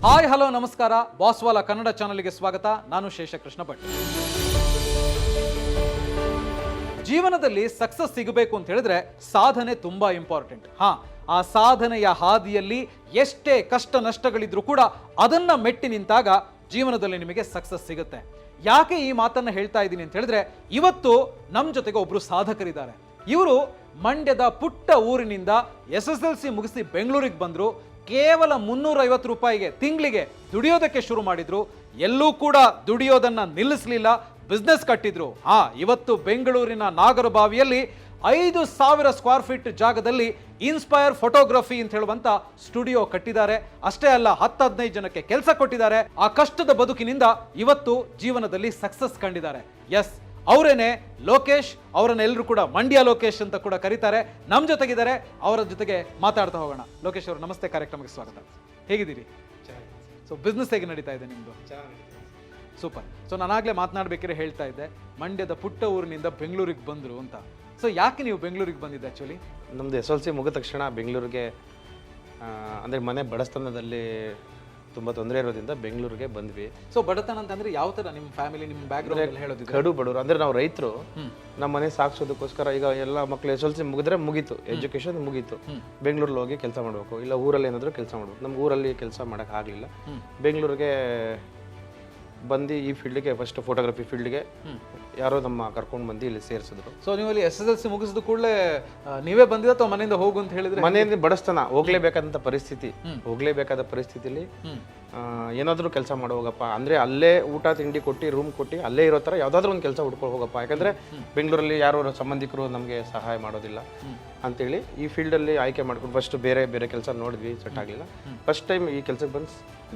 Hi hello ನಮಸ್ಕಾರ, ಬಾಸ್ವಾಲ ಕನ್ನಡ ಚಾನಲ್ಗೆ ಸ್ವಾಗತ. ನಾನು ಶೇಷಕೃಷ್ಣ ಭಟ್. ಜೀವನದಲ್ಲಿ ಸಕ್ಸಸ್ ಸಿಗಬೇಕು ಅಂತ ಹೇಳಿದ್ರೆ ಸಾಧನೆ ತುಂಬಾ ಇಂಪಾರ್ಟೆಂಟ್. ಆ ಸಾಧನೆಯ ಹಾದಿಯಲ್ಲಿ ಎಷ್ಟೇ ಕಷ್ಟ ನಷ್ಟಗಳಿದ್ರೂ ಕೂಡ ಅದನ್ನ ಮೆಟ್ಟಿ ನಿಂತಾಗ ಜೀವನದಲ್ಲಿ ನಿಮಗೆ ಸಕ್ಸಸ್ ಸಿಗುತ್ತೆ. ಯಾಕೆ ಈ ಮಾತನ್ನ ಹೇಳ್ತಾ ಇದ್ದೀನಿ ಅಂತ ಹೇಳಿದ್ರೆ, ಇವತ್ತು ನಮ್ಮ ಜೊತೆಗೆ ಒಬ್ರು ಸಾಧಕರಿದ್ದಾರೆ. ಇವರು ಮಂಡ್ಯದ ಪುಟ್ಟ ಊರಿನಿಂದ SSLC ಮುಗಿಸಿ ಬೆಂಗಳೂರಿಗೆ ಬಂದ್ರು. ಕೇವಲ 350 ರೂಪಾಯಿಗೆ ತಿಂಗಳಿಗೆ ದುಡಿಯೋದಕ್ಕೆ ಶುರು ಮಾಡಿದ್ರು. ಎಲ್ಲೂ ಕೂಡ ದುಡಿಯೋದನ್ನ ನಿಲ್ಲಿಸಲಿಲ್ಲ, ಬಿಸ್ನೆಸ್ ಕಟ್ಟಿದ್ರು. ಇವತ್ತು ಬೆಂಗಳೂರಿನ ನಾಗರಬಾವಿಯಲ್ಲಿ 5,000 ಸ್ಕ್ವೇರ್ ಫೀಟ್ ಜಾಗದಲ್ಲಿ ಇನ್ಸ್ಪೈರ್ ಫೋಟೋಗ್ರಫಿ ಅಂತ ಹೇಳುವಂತ ಸ್ಟುಡಿಯೋ ಕಟ್ಟಿದ್ದಾರೆ. ಅಷ್ಟೇ ಅಲ್ಲ, 10-15 ಜನಕ್ಕೆ ಕೆಲಸ ಕೊಟ್ಟಿದ್ದಾರೆ. ಆ ಕಷ್ಟದ ಬದುಕಿನಿಂದ ಇವತ್ತು ಜೀವನದಲ್ಲಿ ಸಕ್ಸಸ್ ಕಂಡಿದ್ದಾರೆ. ಎಸ್, ಅವರೇನೆ ಲೋಕೇಶ್. ಅವರನ್ನೆಲ್ಲರೂ ಕೂಡ ಮಂಡ್ಯ ಲೋಕೇಶ್ ಅಂತ ಕೂಡ ಕರೀತಾರೆ. ನಮ್ಮ ಜೊತೆಗಿದ್ದಾರೆ, ಅವರ ಜೊತೆಗೆ ಮಾತಾಡ್ತಾ ಹೋಗೋಣ. ಲೋಕೇಶ್ ಅವರು, ನಮಸ್ತೆ, ಕಾರ್ಯಕ್ರಮಕ್ಕೆ ಸ್ವಾಗತ. ಹೇಗಿದ್ದೀರಿ? ಸೊ ಬಿಸ್ನೆಸ್ ಹೇಗೆ ನಡೀತಾ ಇದೆ ನಿಮ್ಮದು? ಸೂಪರ್. ಸೊ ನಾನಾಗಲೇ ಮಾತನಾಡಬೇಕಾದ್ರೆ ಹೇಳ್ತಾ ಇದ್ದೆ, ಮಂಡ್ಯದ ಪುಟ್ಟ ಊರಿನಿಂದ ಬೆಂಗಳೂರಿಗೆ ಬಂದರು ಅಂತ. ಸೊ ಯಾಕೆ ನೀವು ಬೆಂಗಳೂರಿಗೆ ಬಂದಿದ್ದೆ? ಆ್ಯಕ್ಚುಲಿ ನಮ್ಮದು SSLC ಮುಗಿದ ತಕ್ಷಣ ಬೆಂಗಳೂರಿಗೆ, ಅಂದರೆ ಮನೆ ಬಡತನದಲ್ಲಿ ತುಂಬ ತೊಂದರೆ ಇರೋದ್ರಿಂದ ಬೆಂಗಳೂರಿಗೆ ಬಂದ್ವಿ. ಸೊ ಬಡತನ ಅಂತಂದ್ರೆ ಯಾವ ಥರ? ನಿಮ್ಮ ಫ್ಯಾಮಿಲಿ, ನಿಮ್ಮ ಬ್ಯಾಕ್ಗ್ರೌಂಡ್ ಹೇಳೋದು? ಕಡು ಬಡವರು ಅಂದರೆ ನಾವು ರೈತರು. ನಮ್ಮ ಮನೆ ಸಾಗಿಸೋದಕ್ಕೋಸ್ಕರ ಈಗ ಎಲ್ಲ ಮಕ್ಕಳು SSLC ಮುಗಿದ್ರೆ ಮುಗೀತು, ಎಜುಕೇಶನ್ ಮುಗೀತು. ಬೆಂಗಳೂರಲ್ಲಿ ಹೋಗಿ ಕೆಲಸ ಮಾಡಬೇಕು, ಇಲ್ಲ ಊರಲ್ಲಿ ಏನಾದರೂ ಕೆಲಸ ಮಾಡಬೇಕು. ನಮ್ಗೆ ಊರಲ್ಲಿ ಕೆಲಸ ಮಾಡೋಕ್ಕಾಗಲಿಲ್ಲ. ಬೆಂಗಳೂರಿಗೆ ಬಂದು ಈ ಫೀಲ್ಡ್ಗೆ, ಫಸ್ಟ್ ಫೋಟೋಗ್ರಫಿ ಫೀಲ್ಡ್ಗೆ ಯಾರೋ ನಮ್ಮ ಕರ್ಕೊಂಡು ಬಂದು ಇಲ್ಲಿ ಸೇರಿಸಿದ್ರು. ಸೊ ನೀವು ಅಲ್ಲಿ SSLC ಮುಗಿಸಿದ ಕೂಡಲೇ ನೀವೇ ಬಂದಿದ್ದ ಅಥವಾ ಮನೆಯಿಂದ ಹೋಗು ಅಂತ ಹೇಳಿದ್ರೆ? ಮನೆಯಿಂದ ಬಡಸ್ತನ, ಹೋಗ್ಲೇಬೇಕಾದಂಥ ಪರಿಸ್ಥಿತಿ. ಹೋಗ್ಲೇಬೇಕಾದ ಪರಿಸ್ಥಿತಿಲಿ ಏನಾದರೂ ಕೆಲಸ ಮಾಡೋ ಹೋಗಪ್ಪ ಅಂದರೆ, ಅಲ್ಲೇ ಊಟ ತಿಂಡಿ ಕೊಟ್ಟು ರೂಮ್ ಕೊಟ್ಟು ಅಲ್ಲೇ ಇರೋ ಥರ ಯಾವುದಾದ್ರೂ ಒಂದು ಕೆಲಸ ಹುಡ್ಕೊಂಡು ಹೋಗಪ್ಪ. ಯಾಕಂದರೆ ಬೆಂಗಳೂರಲ್ಲಿ ಯಾರು ಸಂಬಂಧಿಕರು ನಮಗೆ ಸಹಾಯ ಮಾಡೋದಿಲ್ಲ ಅಂತೇಳಿ ಈ ಫೀಲ್ಡಲ್ಲಿ ಆಯ್ಕೆ ಮಾಡ್ಕೊಂಡು ಫಸ್ಟ್ ಬೇರೆ ಬೇರೆ ಕೆಲಸ ನೋಡಿದ್ವಿ, ಸೆಟ್ ಆಗಲಿಲ್ಲ. ಫಸ್ಟ್ ಟೈಮ್ ಈ ಕೆಲಸಕ್ಕೆ ಬಂದು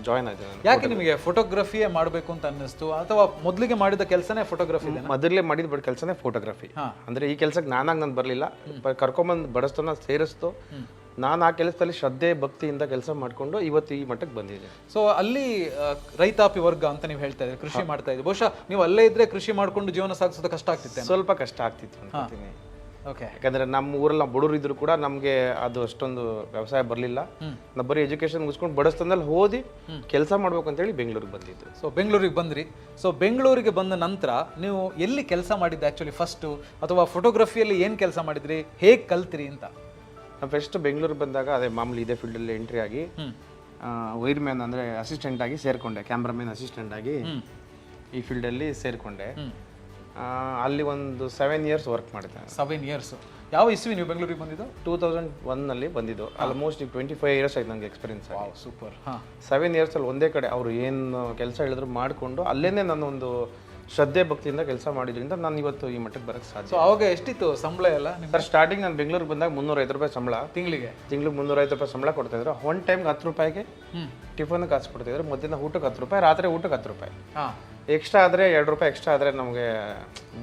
ಜಾಯ್ನ್ ಆಯ್ತು ನಾನು. ಯಾಕೆ ನಿಮಗೆ ಫೋಟೋಗ್ರಫಿಯೇ ಮಾಡಬೇಕು ಅಂತ ಅನ್ನಿಸ್ತು, ಅಥವಾ ಮೊದಲಿಗೆ ಮಾಡಿದ ಕೆಲಸನೇ ಫೋಟೋಗ್ರಫಿ? ಮೊದಲೇ ಮಾಡಿದ ಕೆಲಸನೇ ಫೋಟೋಗ್ರಫಿ. ಅಂದರೆ ಈ ಕೆಲಸಕ್ಕೆ ನಾನು ಬರಲಿಲ್ಲ, ಕರ್ಕೊಂಬಂದು ಬಡಸ್ತನ ಸೇರಿಸ್ತು. ನಾನು ಆ ಕೆಲಸದಲ್ಲಿ ಶ್ರದ್ಧೆ ಭಕ್ತಿಯಿಂದ ಕೆಲಸ ಮಾಡಿಕೊಂಡು ಇವತ್ತು ಈ ಮಟ್ಟಕ್ಕೆ ಬಂದಿದೆ. ಸೊ ಅಲ್ಲಿ ರೈತಾಪಿ ವರ್ಗ ಅಂತ ನೀವು ಹೇಳ್ತಾ ಇದ್ದೀರಿ, ಕೃಷಿ ಮಾಡ್ತಾ ಇದ್ದೀರಿ. ಬಹುಶಃ ನೀವು ಅಲ್ಲೇ ಇದ್ರೆ ಕೃಷಿ ಮಾಡ್ಕೊಂಡು ಜೀವನ ಸಾಗಿಸೋದು ಕಷ್ಟ ಆಗ್ತಿತ್ತು? ಸ್ವಲ್ಪ ಕಷ್ಟ ಆಗ್ತಿತ್ತು ಅನ್ಕೋತೀನಿ. ಓಕೆ. ಯಾಕಂದ್ರೆ ನಮ್ಮ ಊರಲ್ಲಿ ಬಡವರು ಇದ್ರು ಕೂಡ ನಮಗೆ ಅದು ಅಷ್ಟೊಂದು ವ್ಯವಸಾಯ ಬರಲಿಲ್ಲ. ನಾವು ಬರೀ ಎಜುಕೇಶನ್ ಮುಗಿಸ್ಕೊಂಡು ಬಡಸ್ತನದಲ್ಲಿ ಓದಿ ಕೆಲಸ ಮಾಡ್ಬೇಕು ಅಂತೇಳಿ ಬೆಂಗಳೂರಿಗೆ ಬಂದಿದ್ದು. ಸೊ ಬೆಂಗಳೂರಿಗೆ ಬಂದ್ರಿ. ಸೊ ಬೆಂಗಳೂರಿಗೆ ಬಂದ ನಂತರ ನೀವು ಎಲ್ಲಿ ಕೆಲಸ ಮಾಡಿದ್ದೆ ಆ್ಯಕ್ಚುಲಿ ಫಸ್ಟು, ಅಥವಾ ಫೋಟೋಗ್ರಫಿಯಲ್ಲಿ ಏನು ಕೆಲಸ ಮಾಡಿದ್ರಿ, ಹೇಗೆ ಕಲ್ತ್ರಿ ಅಂತ? ನಾನು ಫಸ್ಟ್ ಬೆಂಗಳೂರಿಗೆ ಬಂದಾಗ ಅದೇ ಮಾಮೂಲಿ ಇದೇ ಫೀಲ್ಡಲ್ಲಿ ಎಂಟ್ರಿ ಆಗಿ ವೈರ್ ಮ್ಯಾನ್ ಅಂದರೆ ಅಸಿಸ್ಟೆಂಟ್ ಆಗಿ ಸೇರಿಕೊಂಡೆ. ಕ್ಯಾಮ್ರಾಮನ್ ಅಸಿಸ್ಟೆಂಟ್ ಆಗಿ ಈ ಫೀಲ್ಡಲ್ಲಿ ಸೇರಿಕೊಂಡೆ. ಅಲ್ಲಿ ಒಂದು 7 ಇಯರ್ಸ್ ವರ್ಕ್ ಮಾಡಿದ್ದೆ. 7 ಇಯರ್ಸ್. ಯಾವ ಇಸ್ವಿ ನೀವು ಬೆಂಗಳೂರಿಗೆ ಬಂದಿದ್ದು? 2001 ಬಂದಿದ್ದು. ಆಲ್ಮೋಸ್ಟ್ ಈಗ 25 ಇಯರ್ಸ್ ಆಯ್ತು ನನಗೆ ಎಕ್ಸ್ಪೀರಿಯನ್ಸ್. ಸೂಪರ್. 7 ಇಯರ್ಸಲ್ಲಿ ಒಂದೇ ಕಡೆ ಅವರು ಏನು ಕೆಲಸ ಹೇಳಿದ್ರು ಮಾಡಿಕೊಂಡು ಅಲ್ಲೇನೆ ನಾನು ಒಂದು ಶ್ರದ್ಧೆ ಭಕ್ತಿಯಿಂದ ಕೆಲಸ ಮಾಡಿದ್ರಿಂದ ನಾನು ಇವತ್ತು ಈ ಮಟ್ಟಕ್ಕೆ ಬರೋಕ್ಕೆ ಸಾಧ್ಯ. ಸೊ ಅವಾಗ ಎಷ್ಟಿತ್ತು ಸಂಬಳ ಎಲ್ಲ? ಸರ್ ಸ್ಟಾರ್ಟಿಂಗ್ ನಾನು ಬೆಂಗಳೂರಿಗೆ ಬಂದಾಗ 350 ರೂಪಾಯಿ ಸಂಬಳ. ತಿಂಗಳಿಗೆ 350 ರೂಪಾಯಿ ಸಂಬಳ ಕೊಡ್ತಾಯಿದ್ರು. ಒನ್ ಟೈಮ್ಗೆ 10 ರೂಪಾಯಿಗೆ ಟಿಫನ್ ಕಾಸು ಕೊಡ್ತಾಯಿದ್ರು. ಮಧ್ಯಾಹ್ನ ಊಟಕ್ಕೆ 10 ರೂಪಾಯಿ, ರಾತ್ರಿ ಊಟಕ್ಕೆ 10 ರೂಪಾಯಿ. ಎಕ್ಸ್ಟ್ರಾ ಆದರೆ 2 ರೂಪಾಯಿ ಎಕ್ಸ್ಟ್ರಾ ಆದರೆ ನಮಗೆ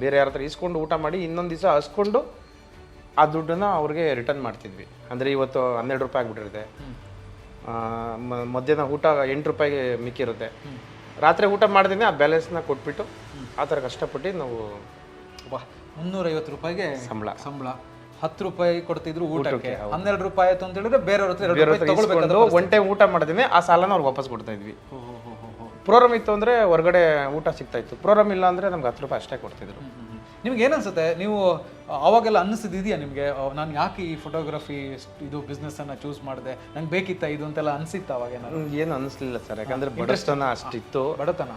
ಬೇರೆ ಯಾರ ಹತ್ರ ಇಸ್ಕೊಂಡು ಊಟ ಮಾಡಿ ಇನ್ನೊಂದು ದಿವಸ ಹಸ್ಕೊಂಡು ಆ ದುಡ್ಡನ್ನು ಅವ್ರಿಗೆ ರಿಟರ್ನ್ ಮಾಡ್ತಿದ್ವಿ. ಅಂದರೆ ಇವತ್ತು 12 ರೂಪಾಯಿ ಆಗಿಬಿಟ್ಟಿರುತ್ತೆ. ಮಧ್ಯಾಹ್ನ ಊಟ 8 ರೂಪಾಯಿಗೆ ಮಿಕ್ಕಿರುತ್ತೆ. ರಾತ್ರಿ ಊಟ ಮಾಡಿದ್ದೀನಿ, ಆ ಬ್ಯಾಲೆನ್ಸ್ನ ಕೊಟ್ಬಿಟ್ಟು ಆ ಥರ ಕಷ್ಟಪಟ್ಟು ನಾವು 350 ರೂಪಾಯಿಗೆ ಸಂಬಳ 10 ರೂಪಾಯಿ ಕೊಡ್ತಿದ್ರು ಊಟಕ್ಕೆ. 12 ರೂಪಾಯಿ ಆಯ್ತು ಅಂತ ಹೇಳಿದ್ರೆ ಬೇರೆಯವ್ರ ಹತ್ರ ಒನ್ ಟೈಮ್ ಊಟ ಮಾಡಿದ್ದೀನಿ, ಆ ಸಾಲನ ಅವ್ರಿಗೆ ವಾಪಸ್ ಕೊಡ್ತಾ ಇದ್ವಿ. ಪ್ರೋಗ್ರಾಮ್ ಇತ್ತು ಅಂದರೆ ಹೊರಗಡೆ ಊಟ ಸಿಗ್ತಾ ಇತ್ತು. ಪ್ರೋಗ್ರಾಮ್ ಇಲ್ಲ ಅಂದರೆ ನಮ್ಗೆ 10 ರೂಪಾಯಿ ಅಷ್ಟೇ ಕೊಡ್ತಿದ್ರು. ನಿಮ್ಗೆ ಏನನ್ಸುತ್ತೆ, ನೀವು ಅವಾಗೆಲ್ಲ ಅನ್ನಿಸಿದ್ಯಾ ನಿಮಗೆ, ನಾನು ಯಾಕೆ ಈ ಫೋಟೋಗ್ರಫಿ ಇದು ಬಿಸ್ನೆಸ್ಸನ್ನು ಚೂಸ್ ಮಾಡಿದೆ, ನಂಗೆ ಬೇಕಿತ್ತ ಇದು ಅಂತೆಲ್ಲ ಅನಿಸಿತ್ತು ಅವಾಗ? ಏನು ಅನ್ನಿಸ್ಲಿಲ್ಲ ಸರ್, ಯಾಕಂದರೆ ಬಡತನ ಅಷ್ಟಿತ್ತು. ಬಡತನ.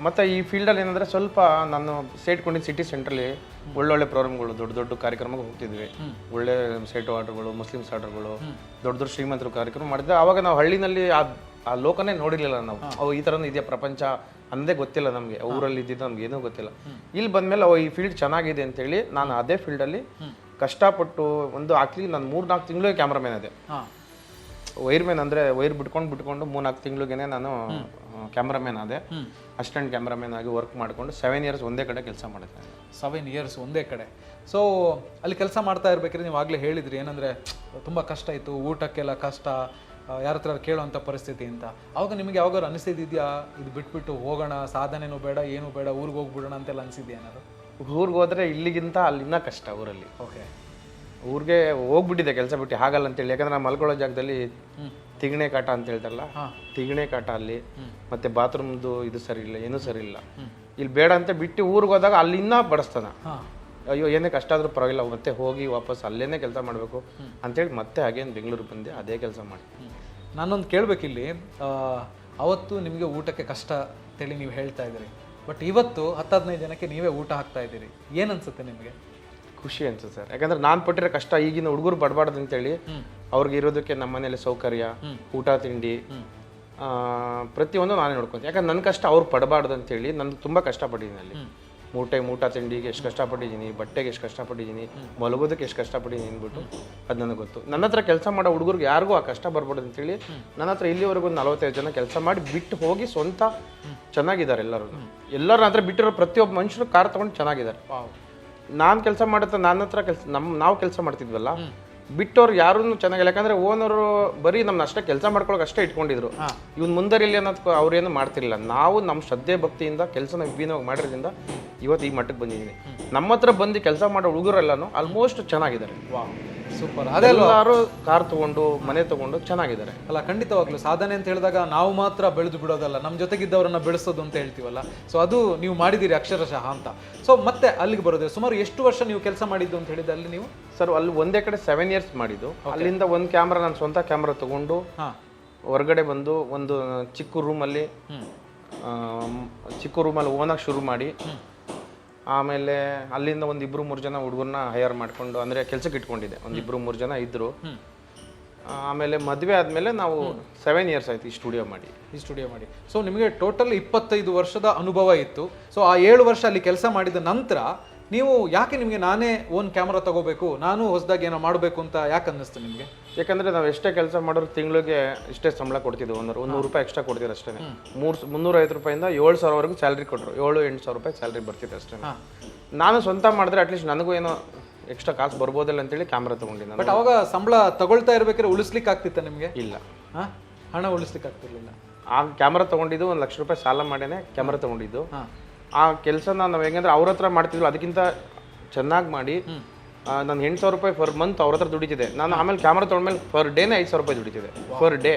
ಮತ್ತು ಈ ಫೀಲ್ಡಲ್ಲಿ ಏನಂದರೆ ಸ್ವಲ್ಪ ನಾನು ಸೇಟ್ಕೊಂಡಿದ್ದು ಸಿಟಿ ಸೆಂಟ್ರಲ್ಲಿ ಒಳ್ಳೊಳ್ಳೆ ಪ್ರೋಗ್ರಾಮ್ಗಳು, ದೊಡ್ಡ ದೊಡ್ಡ ಕಾರ್ಯಕ್ರಮಕ್ಕೆ ಹೋಗ್ತಿದ್ವಿ. ಒಳ್ಳೆ ಸೇಟು ಆರ್ಡರ್ಗಳು, ಮುಸ್ಲಿಮ್ಸ್ ಆರ್ಡರ್ಗಳು, ದೊಡ್ಡ ದೊಡ್ಡ ಶ್ರೀಮಂತರು ಕಾರ್ಯಕ್ರಮ ಮಾಡಿದ್ದೆ. ಆವಾಗ ನಾವು ಹಳ್ಳಿನಲ್ಲಿ ಆ ಲೋಕನೇ ನೋಡಿರಲಿಲ್ಲ ನಾವು. ಅವು ಈ ಥರನೂ ಇದೆಯಾ ಪ್ರಪಂಚ ಅನ್ನೋದೇ ಗೊತ್ತಿಲ್ಲ ನಮಗೆ. ಊರಲ್ಲಿ ಇದ್ದಿದ್ದು ನಮ್ಗೆ ಏನೂ ಗೊತ್ತಿಲ್ಲ. ಇಲ್ಲಿ ಬಂದಮೇಲೆ ಈ ಫೀಲ್ಡ್ ಚೆನ್ನಾಗಿದೆ ಅಂತೇಳಿ ನಾನು ಅದೇ ಫೀಲ್ಡಲ್ಲಿ ಕಷ್ಟಪಟ್ಟು ಒಂದು ಆಕ್ಚುಲಿ ನಾನು 3-4 ತಿಂಗಳಿಗೆ ಕ್ಯಾಮ್ರಾಮನ್ ಅದೇ. ವೈರ್ ಮ್ಯಾನ್ ಅಂದರೆ ವೈರ್ ಬಿಟ್ಕೊಂಡು 3-4 ತಿಂಗಳಿಗೇ ನಾನು ಕ್ಯಾಮ್ರಾಮನ್ ಅದೇ. ಅಸಿಸ್ಟೆಂಟ್ ಕ್ಯಾಮ್ರಾಮನ್ ಆಗಿ ವರ್ಕ್ ಮಾಡಿಕೊಂಡು 7 ಇಯರ್ಸ್ ಒಂದೇ ಕಡೆ ಕೆಲಸ ಮಾಡಿದ್ದೆ. 7 ಇಯರ್ಸ್ ಒಂದೇ ಕಡೆ. ಸೊ ಅಲ್ಲಿ ಕೆಲಸ ಮಾಡ್ತಾ ಇರ್ಬೇಕಾದ್ರೆ ನೀವು ಆಗಲೇ ಹೇಳಿದ್ರಿ ಏನಂದರೆ ತುಂಬ ಕಷ್ಟ ಇತ್ತು, ಊಟಕ್ಕೆಲ್ಲ ಕಷ್ಟ, ಯಾರ ಹತ್ರ ಕೇಳೋವಂಥ ಪರಿಸ್ಥಿತಿ ಅಂತ. ಅವಾಗ ನಿಮಗೆ ಯಾವಾಗಾರು ಅನಿಸಿದ್ಯಾ, ಇದು ಬಿಟ್ಬಿಟ್ಟು ಹೋಗೋಣ, ಸಾಧನೆನೂ ಬೇಡ ಏನೂ ಬೇಡ, ಊರಿಗೆ ಹೋಗ್ಬಿಡೋಣ ಅಂತೆಲ್ಲ ಅನಿಸಿದ್ಯಾ ಏನಾದ್ರು? ಊರಿಗೆ ಹೋದರೆ ಇಲ್ಲಿಗಿಂತ ಅಲ್ಲಿನ ಕಷ್ಟ ಊರಲ್ಲಿ. ಓಕೆ. ಊರಿಗೆ ಹೋಗ್ಬಿಟ್ಟಿದೆ ಕೆಲಸ ಬಿಟ್ಟು ಹಾಗಲ್ಲ ಅಂತೇಳಿ, ಯಾಕಂದ್ರೆ ನಾನು ಮಲ್ಕೊಳ್ಳೋ ಜಾಗದಲ್ಲಿ ತಿಗಣೆ ಕಾಟ ಅಂತ ಹೇಳ್ತಾರಲ್ಲ, ತಿಗಣೆ ಕಾಟ ಅಲ್ಲಿ, ಮತ್ತೆ ಬಾತ್ರೂಮ್ದು ಇದು ಸರಿ ಇಲ್ಲ, ಏನೂ ಸರಿ ಇಲ್ಲ. ಇಲ್ಲಿ ಬೇಡ ಅಂತ ಬಿಟ್ಟು ಊರಿಗೆ ಹೋದಾಗ ಅಲ್ಲಿ ಇನ್ನೂ ಬಡಿಸ್ತಾನ. ಅಯ್ಯೋ ಏನೇ ಕಷ್ಟ ಆದ್ರೂ ಪರವಾಗಿಲ್ಲ, ಮತ್ತೆ ಹೋಗಿ ವಾಪಸ್ ಅಲ್ಲೇನೇ ಕೆಲಸ ಮಾಡಬೇಕು ಅಂತೇಳಿ ಮತ್ತೆ ಹಾಗೇನು ಬೆಂಗಳೂರಿಗೆ ಬಂದೆ, ಅದೇ ಕೆಲಸ ಮಾಡಿ. ನಾನೊಂದು ಕೇಳಬೇಕಿಲ್ಲಿ, ಅವತ್ತು ನಿಮಗೆ ಊಟಕ್ಕೆ ಕಷ್ಟ ಅಂತೇಳಿ ನೀವು ಹೇಳ್ತಾ ಇದ್ದೀರಿ, ಬಟ್ ಇವತ್ತು 10-15 ಜನಕ್ಕೆ ನೀವೇ ಊಟ ಹಾಕ್ತಾ ಇದ್ದೀರಿ, ಏನನ್ಸುತ್ತೆ ನಿಮಗೆ? ಖುಷಿ ಅನ್ಸುತ್ತೆ ಸರ್, ಯಾಕಂದ್ರೆ ನಾನು ಪಟ್ಟಿರೋ ಕಷ್ಟ ಈಗಿನ ಹುಡುಗರು ಬಡಬಾರ್ದು ಅಂತೇಳಿ ಅವ್ರಿಗೆ ಇರೋದಕ್ಕೆ ನಮ್ಮ ಮನೇಲಿ ಸೌಕರ್ಯ, ಊಟ ತಿಂಡಿ ಪ್ರತಿಯೊಂದು ನಾನೇ ನೋಡ್ಕೊಂತೀನಿ. ಯಾಕಂದ್ರೆ ನನ್ನ ಕಷ್ಟ ಅವ್ರು ಪಡಬಾರ್ದು ಅಂತೇಳಿ ನಾನು ತುಂಬ ಕಷ್ಟಪಟ್ಟಿದ್ದೀನಿ. ಅಲ್ಲಿ ಊಟ ತಿಂಡಿಗೆ ಎಷ್ಟು ಕಷ್ಟಪಟ್ಟಿದ್ದೀನಿ, ಬಟ್ಟೆಗೆ ಎಷ್ಟು ಕಷ್ಟಪಟ್ಟಿದ್ದೀನಿ, ಮಲಗೋದಕ್ಕೆ ಎಷ್ಟು ಕಷ್ಟಪಟ್ಟಿದ್ದೀನಿ ಅಂದ್ಬಿಟ್ಟು ಅದು ನನಗೆ ಗೊತ್ತು. ನನ್ನ ಹತ್ರ ಕೆಲಸ ಮಾಡೋ ಹುಡುಗರಿಗೆ ಯಾರಿಗೂ ಆ ಕಷ್ಟ ಬರ್ಬಾರ್ದು ಅಂತೇಳಿ ನನ್ನ ಹತ್ರ ಇಲ್ಲಿವರೆಗೂ ಒಂದು 45 ಜನ ಕೆಲಸ ಮಾಡಿ ಬಿಟ್ಟು ಹೋಗಿ ಸ್ವಂತ ಚೆನ್ನಾಗಿದ್ದಾರೆ. ಎಲ್ಲರೂ ಹತ್ರ ಬಿಟ್ಟಿರೋ ಪ್ರತಿಯೊಬ್ಬ ಮನುಷ್ಯರು ಕಾರ್ ತೊಗೊಂಡು ಚೆನ್ನಾಗಿದ್ದಾರೆ. ನಾನು ಕೆಲಸ ಮಾಡುತ್ತಾ ನನ್ನ ಹತ್ರ ನಾವು ಕೆಲಸ ಮಾಡ್ತಿದ್ವಲ್ಲ, ಬಿಟ್ಟವ್ರು ಯಾರೂ ಚೆನ್ನಾಗಿಲ್ಲ. ಯಾಕಂದ್ರೆ ಓನರು ಬರೀ ನಮ್ಮನ್ನ ಅಷ್ಟೇ ಕೆಲಸ ಮಾಡ್ಕೊಳಕ್ಕೆ ಅಷ್ಟೇ ಇಟ್ಕೊಂಡಿದ್ರು, ಇವ್ನು ಮುಂದರಿಲ್ಲಿ ಅನ್ನೋದಕ್ಕೆ ಅವ್ರೇನು ಮಾಡ್ತಿರ್ಲಿಲ್ಲ. ನಾವು ನಮ್ಮ ಶ್ರದ್ಧೆ ಭಕ್ತಿಯಿಂದ ಕೆಲಸನ ವಿಭಿನ್ನವಾಗಿ ಮಾಡಿರೋದ್ರಿಂದ ಇವತ್ತು ಈ ಮಟ್ಟಕ್ಕೆ ಬಂದಿದ್ದೀನಿ. ನಮ್ಮ ಹತ್ರ ಬಂದು ಕೆಲಸ ಮಾಡೋ ಹುಡುಗರೆಲ್ಲನೂ ಆಲ್ಮೋಸ್ಟ್ ಚೆನ್ನಾಗಿದ್ದಾರೆ. ಸೂಪರ್. ಅದೆಲ್ಲರೂ ಕಾರ್ ತಗೊಂಡು ಮನೆ ತಗೊಂಡು ಚೆನ್ನಾಗಿದ್ದಾರೆ. ಅಲ್ಲ, ಖಂಡಿತವಾಗ್ಲೂ ಸಾಧನೆ ಅಂತ ಹೇಳಿದಾಗ ನಾವು ಮಾತ್ರ ಬೆಳೆದು ಬಿಡೋದಲ್ಲ, ನಮ್ಮ ಜೊತೆಗಿದ್ದವರನ್ನ ಬೆಳೆಸೋದು ಅಂತ ಹೇಳ್ತೀವಲ್ಲ, ಸೊ ಅದು ನೀವು ಮಾಡಿದ್ದೀರಿ ಅಕ್ಷರಶಃ ಅಂತ. ಸೊ ಮತ್ತೆ ಅಲ್ಲಿಗೆ ಬರೋದು, ಸುಮಾರು ಎಷ್ಟು ವರ್ಷ ನೀವು ಕೆಲಸ ಮಾಡಿದ್ದು ಅಂತ ಹೇಳಿದ್ದು ಅಲ್ಲಿ ನೀವು? ಸರ್ ಅಲ್ಲಿ ಒಂದೇ ಕಡೆ 7 years ಮಾಡಿದ್ದು. ಅಲ್ಲಿಂದ ಒಂದು ಕ್ಯಾಮ್ರಾ, ನಾನು ಸ್ವಂತ ಕ್ಯಾಮ್ರಾ ತಗೊಂಡು ಹೊರಗಡೆ ಬಂದು ಒಂದು ಚಿಕ್ಕ ರೂಮಲ್ಲಿ ಓನಾಗಿ ಶುರು ಮಾಡಿ, ಆಮೇಲೆ ಅಲ್ಲಿಂದ 1-2-3 ಜನ ಹುಡುಗರನ್ನ ಹೈಯರ್ ಮಾಡ್ಕೊಂಡು, ಅಂದರೆ ಕೆಲಸಕ್ಕೆ ಇಟ್ಕೊಂಡಿದ್ದೆ. 1-2-3 ಜನ ಇದ್ದರು. ಆಮೇಲೆ ಮದುವೆ ಆದಮೇಲೆ ನಾವು 7 years ಆಯ್ತು ಈ ಸ್ಟುಡಿಯೋ ಮಾಡಿ. ಸೊ ನಿಮಗೆ ಟೋಟಲ್ 25 ವರ್ಷದ ಅನುಭವ ಇತ್ತು. ಸೊ ಆ 7 ವರ್ಷ ಅಲ್ಲಿ ಕೆಲಸ ಮಾಡಿದ ನಂತರ ನೀವು ಯಾಕೆ ನಿಮಗೆ ನಾನೇ ಓನ್ ಕ್ಯಾಮ್ರಾ ತಗೋಬೇಕು, ನಾನು ಹೊಸದಾಗಿ ಏನೋ ಮಾಡಬೇಕು ಅಂತ ಯಾಕೆ ಅನ್ನಿಸ್ತು ನಿಮಗೆ? ಯಾಕಂದರೆ ನಾವು ಎಷ್ಟೇ ಕೆಲಸ ಮಾಡೋರು ತಿಂಗಳಿಗೆ ಇಷ್ಟೇ ಸಂಬಳ ಕೊಡ್ತಿದ್ವು, 100 ರೂಪಾಯಿ ಎಕ್ಸ್ಟ್ರಾ ಕೊಡ್ತಿದ್ರು ಅಷ್ಟೇ. 350 ರೂಪಾಯಿಂದ 7,000ವರೆಗೂ ಸ್ಯಾಲ್ರಿ ಕೊಟ್ಟರು, 7-8 ರೂಪಾಯಿ ಸ್ಯಾಲ್ರಿ ಬರ್ತಿತ್ತು ಅಷ್ಟೇ. ನಾನು ಸ್ವಂತ ಮಾಡಿದ್ರೆ ಅಟ್ಲೀಸ್ಟ್ ನನಗೂ ಏನೋ ಎಕ್ಸ್ಟ್ರಾ ಕಾಸು ಬರ್ಬೋದಿಲ್ಲ ಅಂತೇಳಿ ಕ್ಯಾಮ್ರಾ ತೊಗೊಂಡಿದ್ದೆ. ಬಟ್ ಅವಾಗ ಸಂಬಳ ತಗೊಳ್ತಾ ಇರ್ಬೇಕಾದ್ರೆ ಉಳಿಸ್ಲಿಕ್ಕೆ ಆಗ್ತಿತ್ತ ನಿಮಗೆ? ಇಲ್ಲ, ಹಣ ಉಳಿಸ್ಲಿಕ್ಕೆ ಆಗ್ತಿರ್ಲಿಲ್ಲ. ಆ ಕ್ಯಾಮ್ರಾ ತೊಗೊಂಡಿದ್ದು 1 ಲಕ್ಷ ರೂಪಾಯಿ ಸಾಲ ಮಾಡೇನೆ ಕ್ಯಾಮ್ರಾ ತೊಗೊಂಡಿದ್ದು. ಆ ಕೆಲಸನ ನಾವು ಹೆಂಗಂದ್ರೆ ಅವ್ರ ಹತ್ರ ಮಾಡ್ತಿದ್ವಿ, ಅದಕ್ಕಿಂತ ಚೆನ್ನಾಗಿ ಮಾಡಿ ನಾನು 8,000 ರೂಪಾಯಿ ಪರ್ ಮಂತ್ ಅವ್ರ ಹತ್ರ ದುಡಿತಿದೆ. ನಾನು ಆಮೇಲೆ ಕ್ಯಾಮ್ರಾ ತೊಗೊಂಡ್ಮೇಲೆ ಪರ್ ಡೇನೇ 5,000 ರೂಪಾಯಿ ದುಡಿತಿದೆ, ಪರ್ ಡೇ.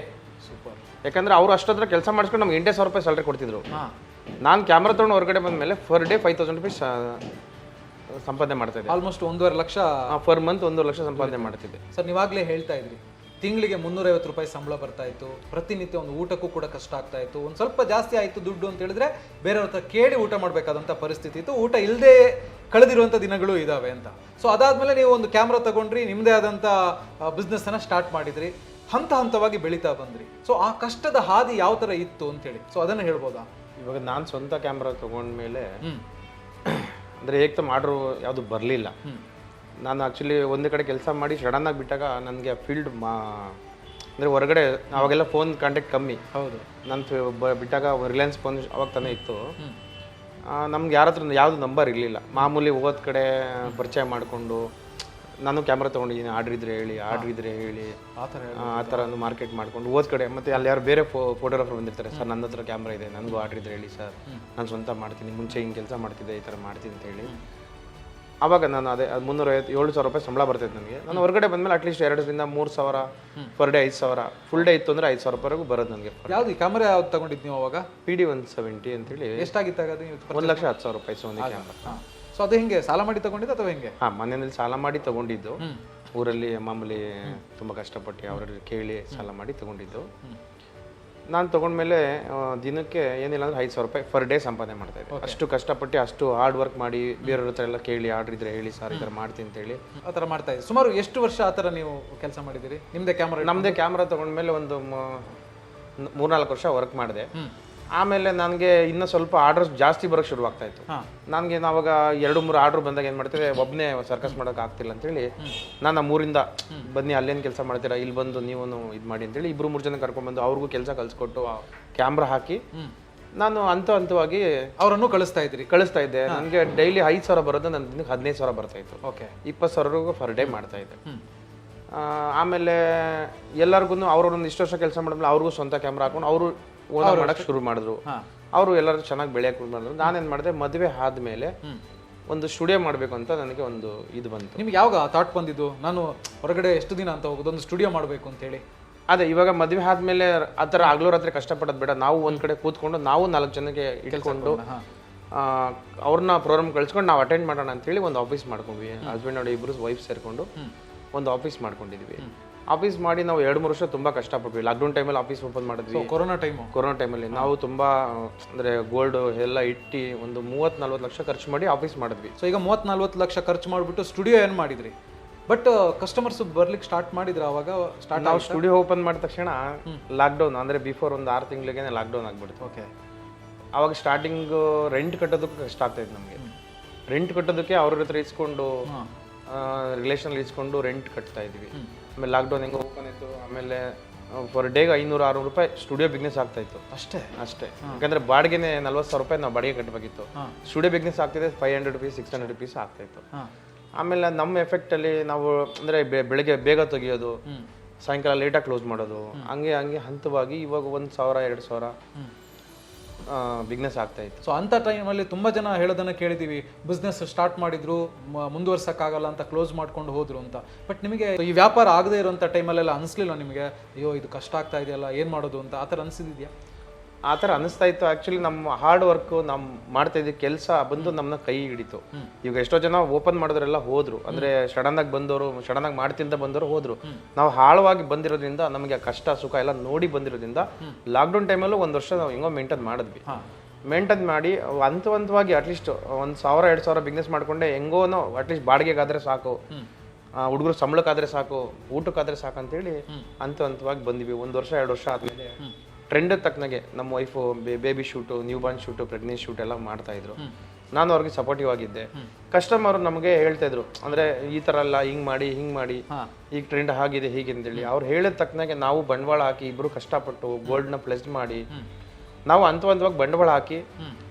ಸೂಪರ್. ಯಾಕಂದ್ರೆ ಅವ್ರು ಅಷ್ಟತ್ರ ಕೆಲಸ ಮಾಡಿಸ್ಕೊಂಡು ನಮ್ಗೆ 8,000 ರೂಪಾಯಿ ಸ್ಯಾಲ್ರಿ ಕೊಡ್ತಿದ್ರು. ನಾನು ಕ್ಯಾಮ್ರಾ ತೊಗೊಂಡು ಹೊರಗಡೆ ಬಂದಮೇಲೆ ಪರ್ ಡೇ 5,000 ರೂಪಾಯಿ ಸಂಪಾದನೆ ಮಾಡ್ತಾ ಇದ್ದೆ. Almost 1.5 lakh per month 1 lakh ಸಂಪಾದನೆ ಮಾಡ್ತಿದ್ದೆ. ಸರ್, ನೀವಾಗಲೇ ಹೇಳ್ತಾ ಇದ್ರಿ ತಿಂಗಳಿಗೆ 350 ರೂಪಾಯಿ ಸಂಬಳ ಬರ್ತಾ ಇತ್ತು, ಪ್ರತಿನಿತ್ಯ ಒಂದು ಊಟಕ್ಕೂ ಕೂಡ ಕಷ್ಟ ಆಗ್ತಾ ಇತ್ತು, ಒಂದು ಸ್ವಲ್ಪ ಜಾಸ್ತಿ ಆಯಿತು ದುಡ್ಡು ಅಂತ ಹೇಳಿದ್ರೆ ಬೇರೆಯವ್ರ ಹತ್ರ ಕೇಳಿ ಊಟ ಮಾಡಬೇಕಾದಂಥ ಪರಿಸ್ಥಿತಿ ಇತ್ತು, ಊಟ ಇಲ್ಲದೆ ಕಳೆದಿರುವಂಥ ದಿನಗಳು ಇದಾವೆ ಅಂತ. ಸೊ ಅದಾದಮೇಲೆ ನೀವು ಒಂದು ಕ್ಯಾಮ್ರಾ ತಗೊಂಡ್ರಿ, ನಿಮ್ಮದೇ ಆದಂಥ ಬಿಸ್ನೆಸ್ಸನ್ನು ಸ್ಟಾರ್ಟ್ ಮಾಡಿದ್ರಿ, ಹಂತವಾಗಿ ಬೆಳೀತಾ ಬಂದ್ರಿ. ಸೊ ಆ ಕಷ್ಟದ ಹಾದಿ ಯಾವ ಥರ ಇತ್ತು ಅಂತೇಳಿ, ಸೊ ಅದನ್ನು ಹೇಳ್ಬೋದಾ? ಇವಾಗ ನಾನು ಸ್ವಂತ ಕ್ಯಾಮ್ರಾ ತೊಗೊಂಡ್ಮೇಲೆ ಅಂದರೆ ಏಕ್ತ ಮಾಡ್ರು ಯಾವುದು ಬರಲಿಲ್ಲ. ನಾನು ಆ್ಯಕ್ಚುಲಿ ಒಂದೇ ಕಡೆ ಕೆಲಸ ಮಾಡಿ ಸಡನ್ನಾಗಿ ಬಿಟ್ಟಾಗ ನನಗೆ ಫೀಲ್ಡ್ ಅಂದರೆ ಹೊರಗಡೆ ಅವಾಗೆಲ್ಲ ಫೋನ್ ಕಾಂಟ್ಯಾಕ್ಟ್ ಕಮ್ಮಿ. ಹೌದು. ನಾನು ಬಿಟ್ಟಾಗ ರಿಲಯನ್ಸ್ ಫೋನ್ ಅವಾಗ ತಾನೇ ಇತ್ತು. ನಮ್ಗೆ ಯಾರ ಹತ್ರ ಯಾವುದು ನಂಬರ್ ಇರಲಿಲ್ಲ. ಮಾಮೂಲಿ ಹೋದ ಕಡೆ ಪರಿಚಯ ಮಾಡಿಕೊಂಡು ನಾನು ಕ್ಯಾಮ್ರಾ ತೊಗೊಂಡಿದ್ದೀನಿ, ಆರ್ಡ್ರ್ ಇದ್ರೆ ಹೇಳಿ ಆ ಥರ ಮಾರ್ಕೆಟ್ ಮಾಡ್ಕೊಂಡು ಹೋದ ಕಡೆ. ಮತ್ತು ಅಲ್ಲಿ ಯಾರು ಬೇರೆ ಫೋಟೋಗ್ರಾಫರ್ ಬಂದಿರ್ತಾರೆ, ಸರ್ ನನ್ನ ಹತ್ರ ಕ್ಯಾಮ್ರಾ ಇದೆ, ನನಗೂ ಆರ್ಡ್ರ್ ಇದ್ರೆ ಹೇಳಿ ಸರ್, ನಾನು ಸ್ವಂತ ಮಾಡ್ತೀನಿ, ಮುಂಚೆ ಹಿಂಗೆ ಕೆಲಸ ಮಾಡ್ತಿದ್ದೆ, ಈ ಥರ ಮಾಡ್ತೀನಿ ಅಂತ ಹೇಳಿ. ಆವಾಗ ನಾನು ಅದೇ 7,000 ರೂಪಾಯಿ ಸಂಬಳ ಬರ್ತಿತ್ತು ನನಗೆ. ನಾನು ಹೊರಗಡೆ ಬಂದಮೇಲೆ at least 2,000-3,000 per day, 5,000 full day ಇತ್ತು ಅಂದರೆ 5,000 ರೂಪಾಯಿವರೆಗೂ ಬರೋದು ನನಗೆ. ಯಾವ್ದು ಕ್ಯಾಮ್ರಾ ಯಾವ್ದು ತಗೊಂಡಿದ್ದು ನೀವು ಅವಾಗ? PD-170 ಅಂತೇಳಿ. ಎಷ್ಟಾಗಿತ್ತು ಆಗ? 1,10,000 ರೂಪಾಯಿ ಸೋನಿ ಕ್ಯಾಮ್ರಾ. ಸೊ ಅದು ಹೆಂಗೆ ಸಾಲ ಮಾಡಿ ತಗೊಂಡಿದ್ದು ಅಥವಾ ಹೆಂಗೆ? ಮನೆಯಲ್ಲಿ ಸಾಲ ಮಾಡಿ ತಗೊಂಡಿದ್ದು. ಊರಲ್ಲಿ ಮಾಮೂಲಿ ತುಂಬ ಕಷ್ಟಪಟ್ಟು ಅವರಲ್ಲಿ ಕೇಳಿ ಸಾಲ ಮಾಡಿ ತಗೊಂಡಿದ್ದು. ನಾನು ತೊಗೊಂಡ್ಮೇಲೆ ದಿನಕ್ಕೆ ಏನಿಲ್ಲ ಅಂದರೆ 5,000 ರೂಪಾಯಿ ಪರ್ ಡೇ ಸಂಪಾದನೆ ಮಾಡ್ತಾ ಇದ್ದೆ. ಅಷ್ಟು ಕಷ್ಟಪಟ್ಟು ಅಷ್ಟು ಹಾರ್ಡ್ ವರ್ಕ್ ಮಾಡಿ ಬೇರೆಯವ್ರ ಹತ್ರ ಎಲ್ಲ ಕೇಳಿ ಆರ್ಡ್ರ್ ಇದ್ರೆ ಹೇಳಿ ಸರ್ ಈ ಥರ ಮಾಡ್ತೀನಿ ಅಂತೇಳಿ ಆ ಥರ ಮಾಡ್ತಾ ಇದ್ದೆ. ಸುಮಾರು ಎಷ್ಟು ವರ್ಷ ಆ ಥರ ನೀವು ಕೆಲಸ ಮಾಡಿದ್ದೀರಿ? ನಮ್ಮದೇ ಕ್ಯಾಮ್ರಾ ತೊಗೊಂಡ್ಮೇಲೆ ಒಂದು 3-4 ವರ್ಷ ವರ್ಕ್ ಮಾಡಿದೆ. ಆಮೇಲೆ ನನಗೆ ಇನ್ನೂ ಸ್ವಲ್ಪ ಆರ್ಡರ್ಸ್ ಜಾಸ್ತಿ ಬರೋಕ್ಕೆ ಶುರುವಾಗ್ತಾ ಇತ್ತು. ನನಗೆ ನಾವಾಗ 2-3 ಆರ್ಡ್ರ್ ಬಂದಾಗ ಏನು ಮಾಡ್ತಿದ್ದೆ, ಒಬ್ಬನೇ ಸರ್ಕಸ್ ಮಾಡೋಕೆ ಆಗ್ತಿಲ್ಲ ಅಂತೇಳಿ ನಾನು ನಮ್ಮೂರಿಂದ ಬನ್ನಿ ಅಲ್ಲೇನು ಕೆಲಸ ಮಾಡ್ತೀರಾ, ಇಲ್ಲಿ ಬಂದು ನೀವು ಇದು ಮಾಡಿ ಅಂತೇಳಿ 2-3 ಜನ ಕರ್ಕೊಂಡ್ಬಂದು ಅವ್ರಿಗೂ ಕೆಲಸ ಕಲಿಸ್ಕೊಟ್ಟು ಕ್ಯಾಮ್ರಾ ಹಾಕಿ ನಾನು ಹಂತವಾಗಿ ಅವರನ್ನು ಕಳಿಸ್ತಾ ಇದ್ದೆ. ನನಗೆ ಡೈಲಿ 5,000 ಬರೋದು, ನನ್ನ ದಿನಕ್ಕೆ 15,000 ಬರ್ತಾ ಇತ್ತು. 20,000 ಪರ್ ಡೇ ಮಾಡ್ತಾ ಇದ್ದೆ. ಆಮೇಲೆ ಎಲ್ಲರಿಗೂ ಅವ್ರೊಂದು ಇಷ್ಟು ವರ್ಷ ಕೆಲಸ ಮಾಡಿದ್ಮೇಲೆ ಅವ್ರಿಗೂ ಸ್ವಂತ ಕ್ಯಾಮ್ರಾ ಹಾಕೊಂಡು ಅವರು ಓನರ್ ಮಾಡಕ್ಕೆ ಶುರು ಮಾಡಿದ್ರು. ಅವರು ಎಲ್ಲರೂ ಚೆನ್ನಾಗಿ ಬೆಳೆಯಕ್ಕೆ ಮಾಡಿದ್ರು. ನಾನೇನು ಮಾಡಿದೆ, ಮದುವೆ ಆದಮೇಲೆ ಒಂದು ಸ್ಟುಡಿಯೋ ಮಾಡಬೇಕು ಅಂತ ನನಗೆ ಒಂದು ಇದು ಬಂತು. ನಿಮ್ಗೆ ಯಾವಾಗ ಥಾಟ್ ಬಂದಿದ್ದು ನಾನು ಹೊರಗಡೆ ಎಷ್ಟು ದಿನ ಅಂತ ಹೋಗೋದು, ಒಂದು ಸ್ಟುಡಿಯೋ ಮಾಡಬೇಕು ಅಂತೇಳಿ? ಅದೇ ಇವಾಗ ಮದುವೆ ಆದ್ಮೇಲೆ ಆ ಥರ ಆಗ್ಲೋ ರಾತ್ರಿ ಕಷ್ಟಪಡೋದು ಬೇಡ, ನಾವು ಒಂದ್ ಕಡೆ ಕೂತ್ಕೊಂಡು ನಾವು 4 ಜನಕ್ಕೆ ಇಟ್ಕೊಂಡು ಅವ್ರನ್ನ ಪ್ರೋಗ್ರಾಮ್ ಕಳ್ಸ್ಕೊಂಡು ನಾವು ಅಟೆಂಡ್ ಮಾಡೋಣ ಅಂತೇಳಿ ಒಂದು ಆಫೀಸ್ ಮಾಡ್ಕೊಂಡ್ವಿ. ಹಸ್ಬೆಂಡ್ ನೋಡಿ ಇಬ್ರು ವೈಫ್ ಸೇರ್ಕೊಂಡು ಒಂದು ಆಫೀಸ್ ಮಾಡ್ಕೊಂಡಿದ್ವಿ. ಆಫೀಸ್ ಮಾಡಿ ನಾವು 2-3 ವರ್ಷ ತುಂಬಾ ಕಷ್ಟಪಟ್ವಿ. ಲಾಕ್ಡೌನ್ ಟೈಮಲ್ಲಿ ಆಫೀಸ್ ಓಪನ್ ಮಾಡಿದ್ವಿ. ಕೊರೋನಾ ಟೈಮಲ್ಲಿ ನಾವು ತುಂಬಾ ಅಂದ್ರೆ ಗೋಲ್ಡ್ ಎಲ್ಲ ಇಟ್ಟು ಒಂದು 30-40 ಲಕ್ಷ ಖರ್ಚು ಮಾಡಿ ಆಫೀಸ್ ಮಾಡಿದ್ವಿ. ಸೊ ಈಗ 30-40 ಲಕ್ಷ ಖರ್ಚು ಮಾಡಿಬಿಟ್ಟು ಸ್ಟುಡಿಯೋ ಏನ್ ಮಾಡಿದ್ರಿ? ಬಟ್ ಕಸ್ಟಮರ್ಸ್ ಬರ್ಲಿಕ್ಕೆ ಸ್ಟಾರ್ಟ್ ಮಾಡಿದ್ರ ಅವಾಗ? ನಾವು ಸ್ಟುಡಿಯೋ ಓಪನ್ ಮಾಡಿದ ತಕ್ಷಣ ಲಾಕ್ಡೌನ್ ಅಂದ್ರೆ ಬಿಫೋರ್ ಒಂದು 6 ತಿಂಗಳಿಗೆ ಲಾಕ್ಡೌನ್ ಆಗ್ಬಿಡ್ತು. ಓಕೆ. ಅವಾಗ ಸ್ಟಾರ್ಟಿಂಗ್ ರೆಂಟ್ ಕಟ್ಟೋದಕ್ಕೆ ಕಷ್ಟ ಆಗ್ತಾಯಿತ್ತು ನಮಗೆ. ರೆಂಟ್ ಕಟ್ಟೋದಕ್ಕೆ ಅವ್ರ ಹತ್ರ ಇಸ್ಕೊಂಡು ರಿಲೇಷನ್ ಇಸ್ಕೊಂಡು ರೆಂಟ್ ಕಟ್ತಾ ಇದ್ವಿ. ಆಮೇಲೆ ಲಾಕ್ಡೌನ್ ಹೆಂಗೆ ಓಪನ್ ಆಯಿತು, ಆಮೇಲೆ ಫರ್ ಡೇಗೆ 500-600 ರೂಪಾಯಿ ಸ್ಟುಡಿಯೋ ಬಿಸ್ನೆಸ್ ಆಗ್ತಾ ಇತ್ತು ಅಷ್ಟೇ. ಯಾಕಂದ್ರೆ ಬಾಡಿಗೆನೆ 40,000 ರೂಪಾಯಿ ನಾವು ಬಾಡಿಗೆ ಕಟ್ಟಬೇಕಿತ್ತು. ಸ್ಟುಡಿಯೋ ಬಿಸ್ನೆಸ್ ಆಗ್ತಿದೆ 500 ರೂಪೀಸ್ 600 ರೂಪೀಸ್ ಆಗ್ತಾ ಇತ್ತು. ಆಮೇಲೆ ನಮ್ಮ ಎಫೆಕ್ಟಲ್ಲಿ ನಾವು ಅಂದರೆ ಬೆಳಗ್ಗೆ ಬೇಗ ತೆಗಿಯೋದು, ಸಾಯಂಕಾಲ ಲೇಟಾಗಿ ಕ್ಲೋಸ್ ಮಾಡೋದು, ಹಂಗೆ ಹಂತವಾಗಿ ಇವಾಗ 1,000-2,000 ಬಿಸ್ನೆಸ್ ಆಗ್ತಾ ಇತ್ತು. ಸೊ ಅಂಥ ಟೈಮಲ್ಲಿ ತುಂಬ ಜನ ಹೇಳೋದನ್ನು ಕೇಳಿದ್ದೀವಿ, ಬಿಸ್ನೆಸ್ ಸ್ಟಾರ್ಟ್ ಮಾಡಿದ್ರು ಮುಂದುವರ್ಸೋಕ್ಕಾಗಲ್ಲ ಅಂತ ಕ್ಲೋಸ್ ಮಾಡ್ಕೊಂಡು ಹೋದ್ರು ಅಂತ. ಬಟ್ ನಿಮಗೆ ಈ ವ್ಯಾಪಾರ ಆಗದೇ ಇರೋಂಥ ಟೈಮಲ್ಲೆಲ್ಲ ಅನಿಸ್ಲಿಲ್ಲ ನಿಮಗೆ, ಅಯ್ಯೋ ಇದು ಕಷ್ಟ ಆಗ್ತಾ ಇದೆಯಲ್ಲ ಏನು ಮಾಡೋದು ಅಂತ ಆ ಥರ ಅನಿಸಿದ್ಯಾ? ಆ ಥರ ಅನಿಸ್ತಾ ಇತ್ತು. ಆ್ಯಕ್ಚುಲಿ ನಮ್ಮ ಹಾರ್ಡ್ ವರ್ಕು ನಾವು ಮಾಡ್ತಾ ಇದ್ದ ಕೆಲಸ ಬಂದು ನಮ್ಮನ್ನ ಕೈ ಹಿಡಿತು. ಈಗ ಎಷ್ಟೋ ಜನ ಓಪನ್ ಮಾಡಿದ್ರೆಲ್ಲ ಹೋದ್ರು, ಅಂದರೆ ಸಡನ್ನಾಗಿ ಬಂದವರು, ಸಡನ್ನಾಗಿ ಮಾಡ್ತಿಂದ ಬಂದವರು ಹೋದ್ರು. ನಾವು ಆಳವಾಗಿ ಬಂದಿರೋದ್ರಿಂದ ನಮಗೆ ಕಷ್ಟ ಸುಖ ಎಲ್ಲ ನೋಡಿ ಬಂದಿರೋದ್ರಿಂದ ಲಾಕ್ಡೌನ್ ಟೈಮಲ್ಲೂ 1 ವರ್ಷ ನಾವು ಹೆಂಗೋ ಮೇಂಟೈನ್ ಮಾಡಿದ್ವಿ. ಮೇಂಟೈನ್ ಮಾಡಿ ಹಂತವಾಗಿ ಅಟ್ಲೀಸ್ಟ್ 1,000-2,000 ಬಿಸ್ನೆಸ್ ಮಾಡ್ಕೊಂಡೆ ಹೆಂಗೋನೋ ಅಟ್ಲೀಸ್ಟ್ ಬಾಡಿಗೆಗಾದ್ರೆ ಸಾಕು, ಹುಡುಗರು ಸಂಬಳಕ್ಕಾದ್ರೆ ಸಾಕು, ಊಟಕ್ಕಾದ್ರೆ ಸಾಕು ಅಂತೇಳಿ ಹಂತವಾಗಿ ಬಂದಿವಿ. 1 ವರ್ಷ 2 ವರ್ಷ ಆದಮೇಲೆ ಟ್ರೆಂಡ್ ತಕ್ಕನಾಗೆ ನಮ್ಮ wife baby shoot, newborn shoot, pregnancy shoot ಎಲ್ಲ ಮಾಡ್ತಾ ಇದ್ರು. ನಾನು ಅವ್ರಿಗೆ ಸಪೋರ್ಟಿವ್ ಆಗಿದ್ದೆ. ಕಸ್ಟಮರ್ ನಮಗೆ ಹೇಳ್ತಾ ಇದ್ರು, ಅಂದ್ರೆ ಈ ತರ ಎಲ್ಲ ಹಿಂಗ್ ಮಾಡಿ ಈಗ ಟ್ರೆಂಡ್ ಆಗಿದೆ ಹೀಗೆ ಅಂತೇಳಿ. ಅವ್ರು ಹೇಳಿದ ತಕ್ಕನಾಗೆ ನಾವು ಬಂಡವಾಳ ಹಾಕಿ ಇಬ್ರು ಕಷ್ಟಪಟ್ಟು ಗೋಲ್ಡ್ ನ ಪ್ಲೆಸ್ ಮಾಡಿ ನಾವು ಹಂತವಾಗಿ ಬಂಡವಾಳ ಹಾಕಿ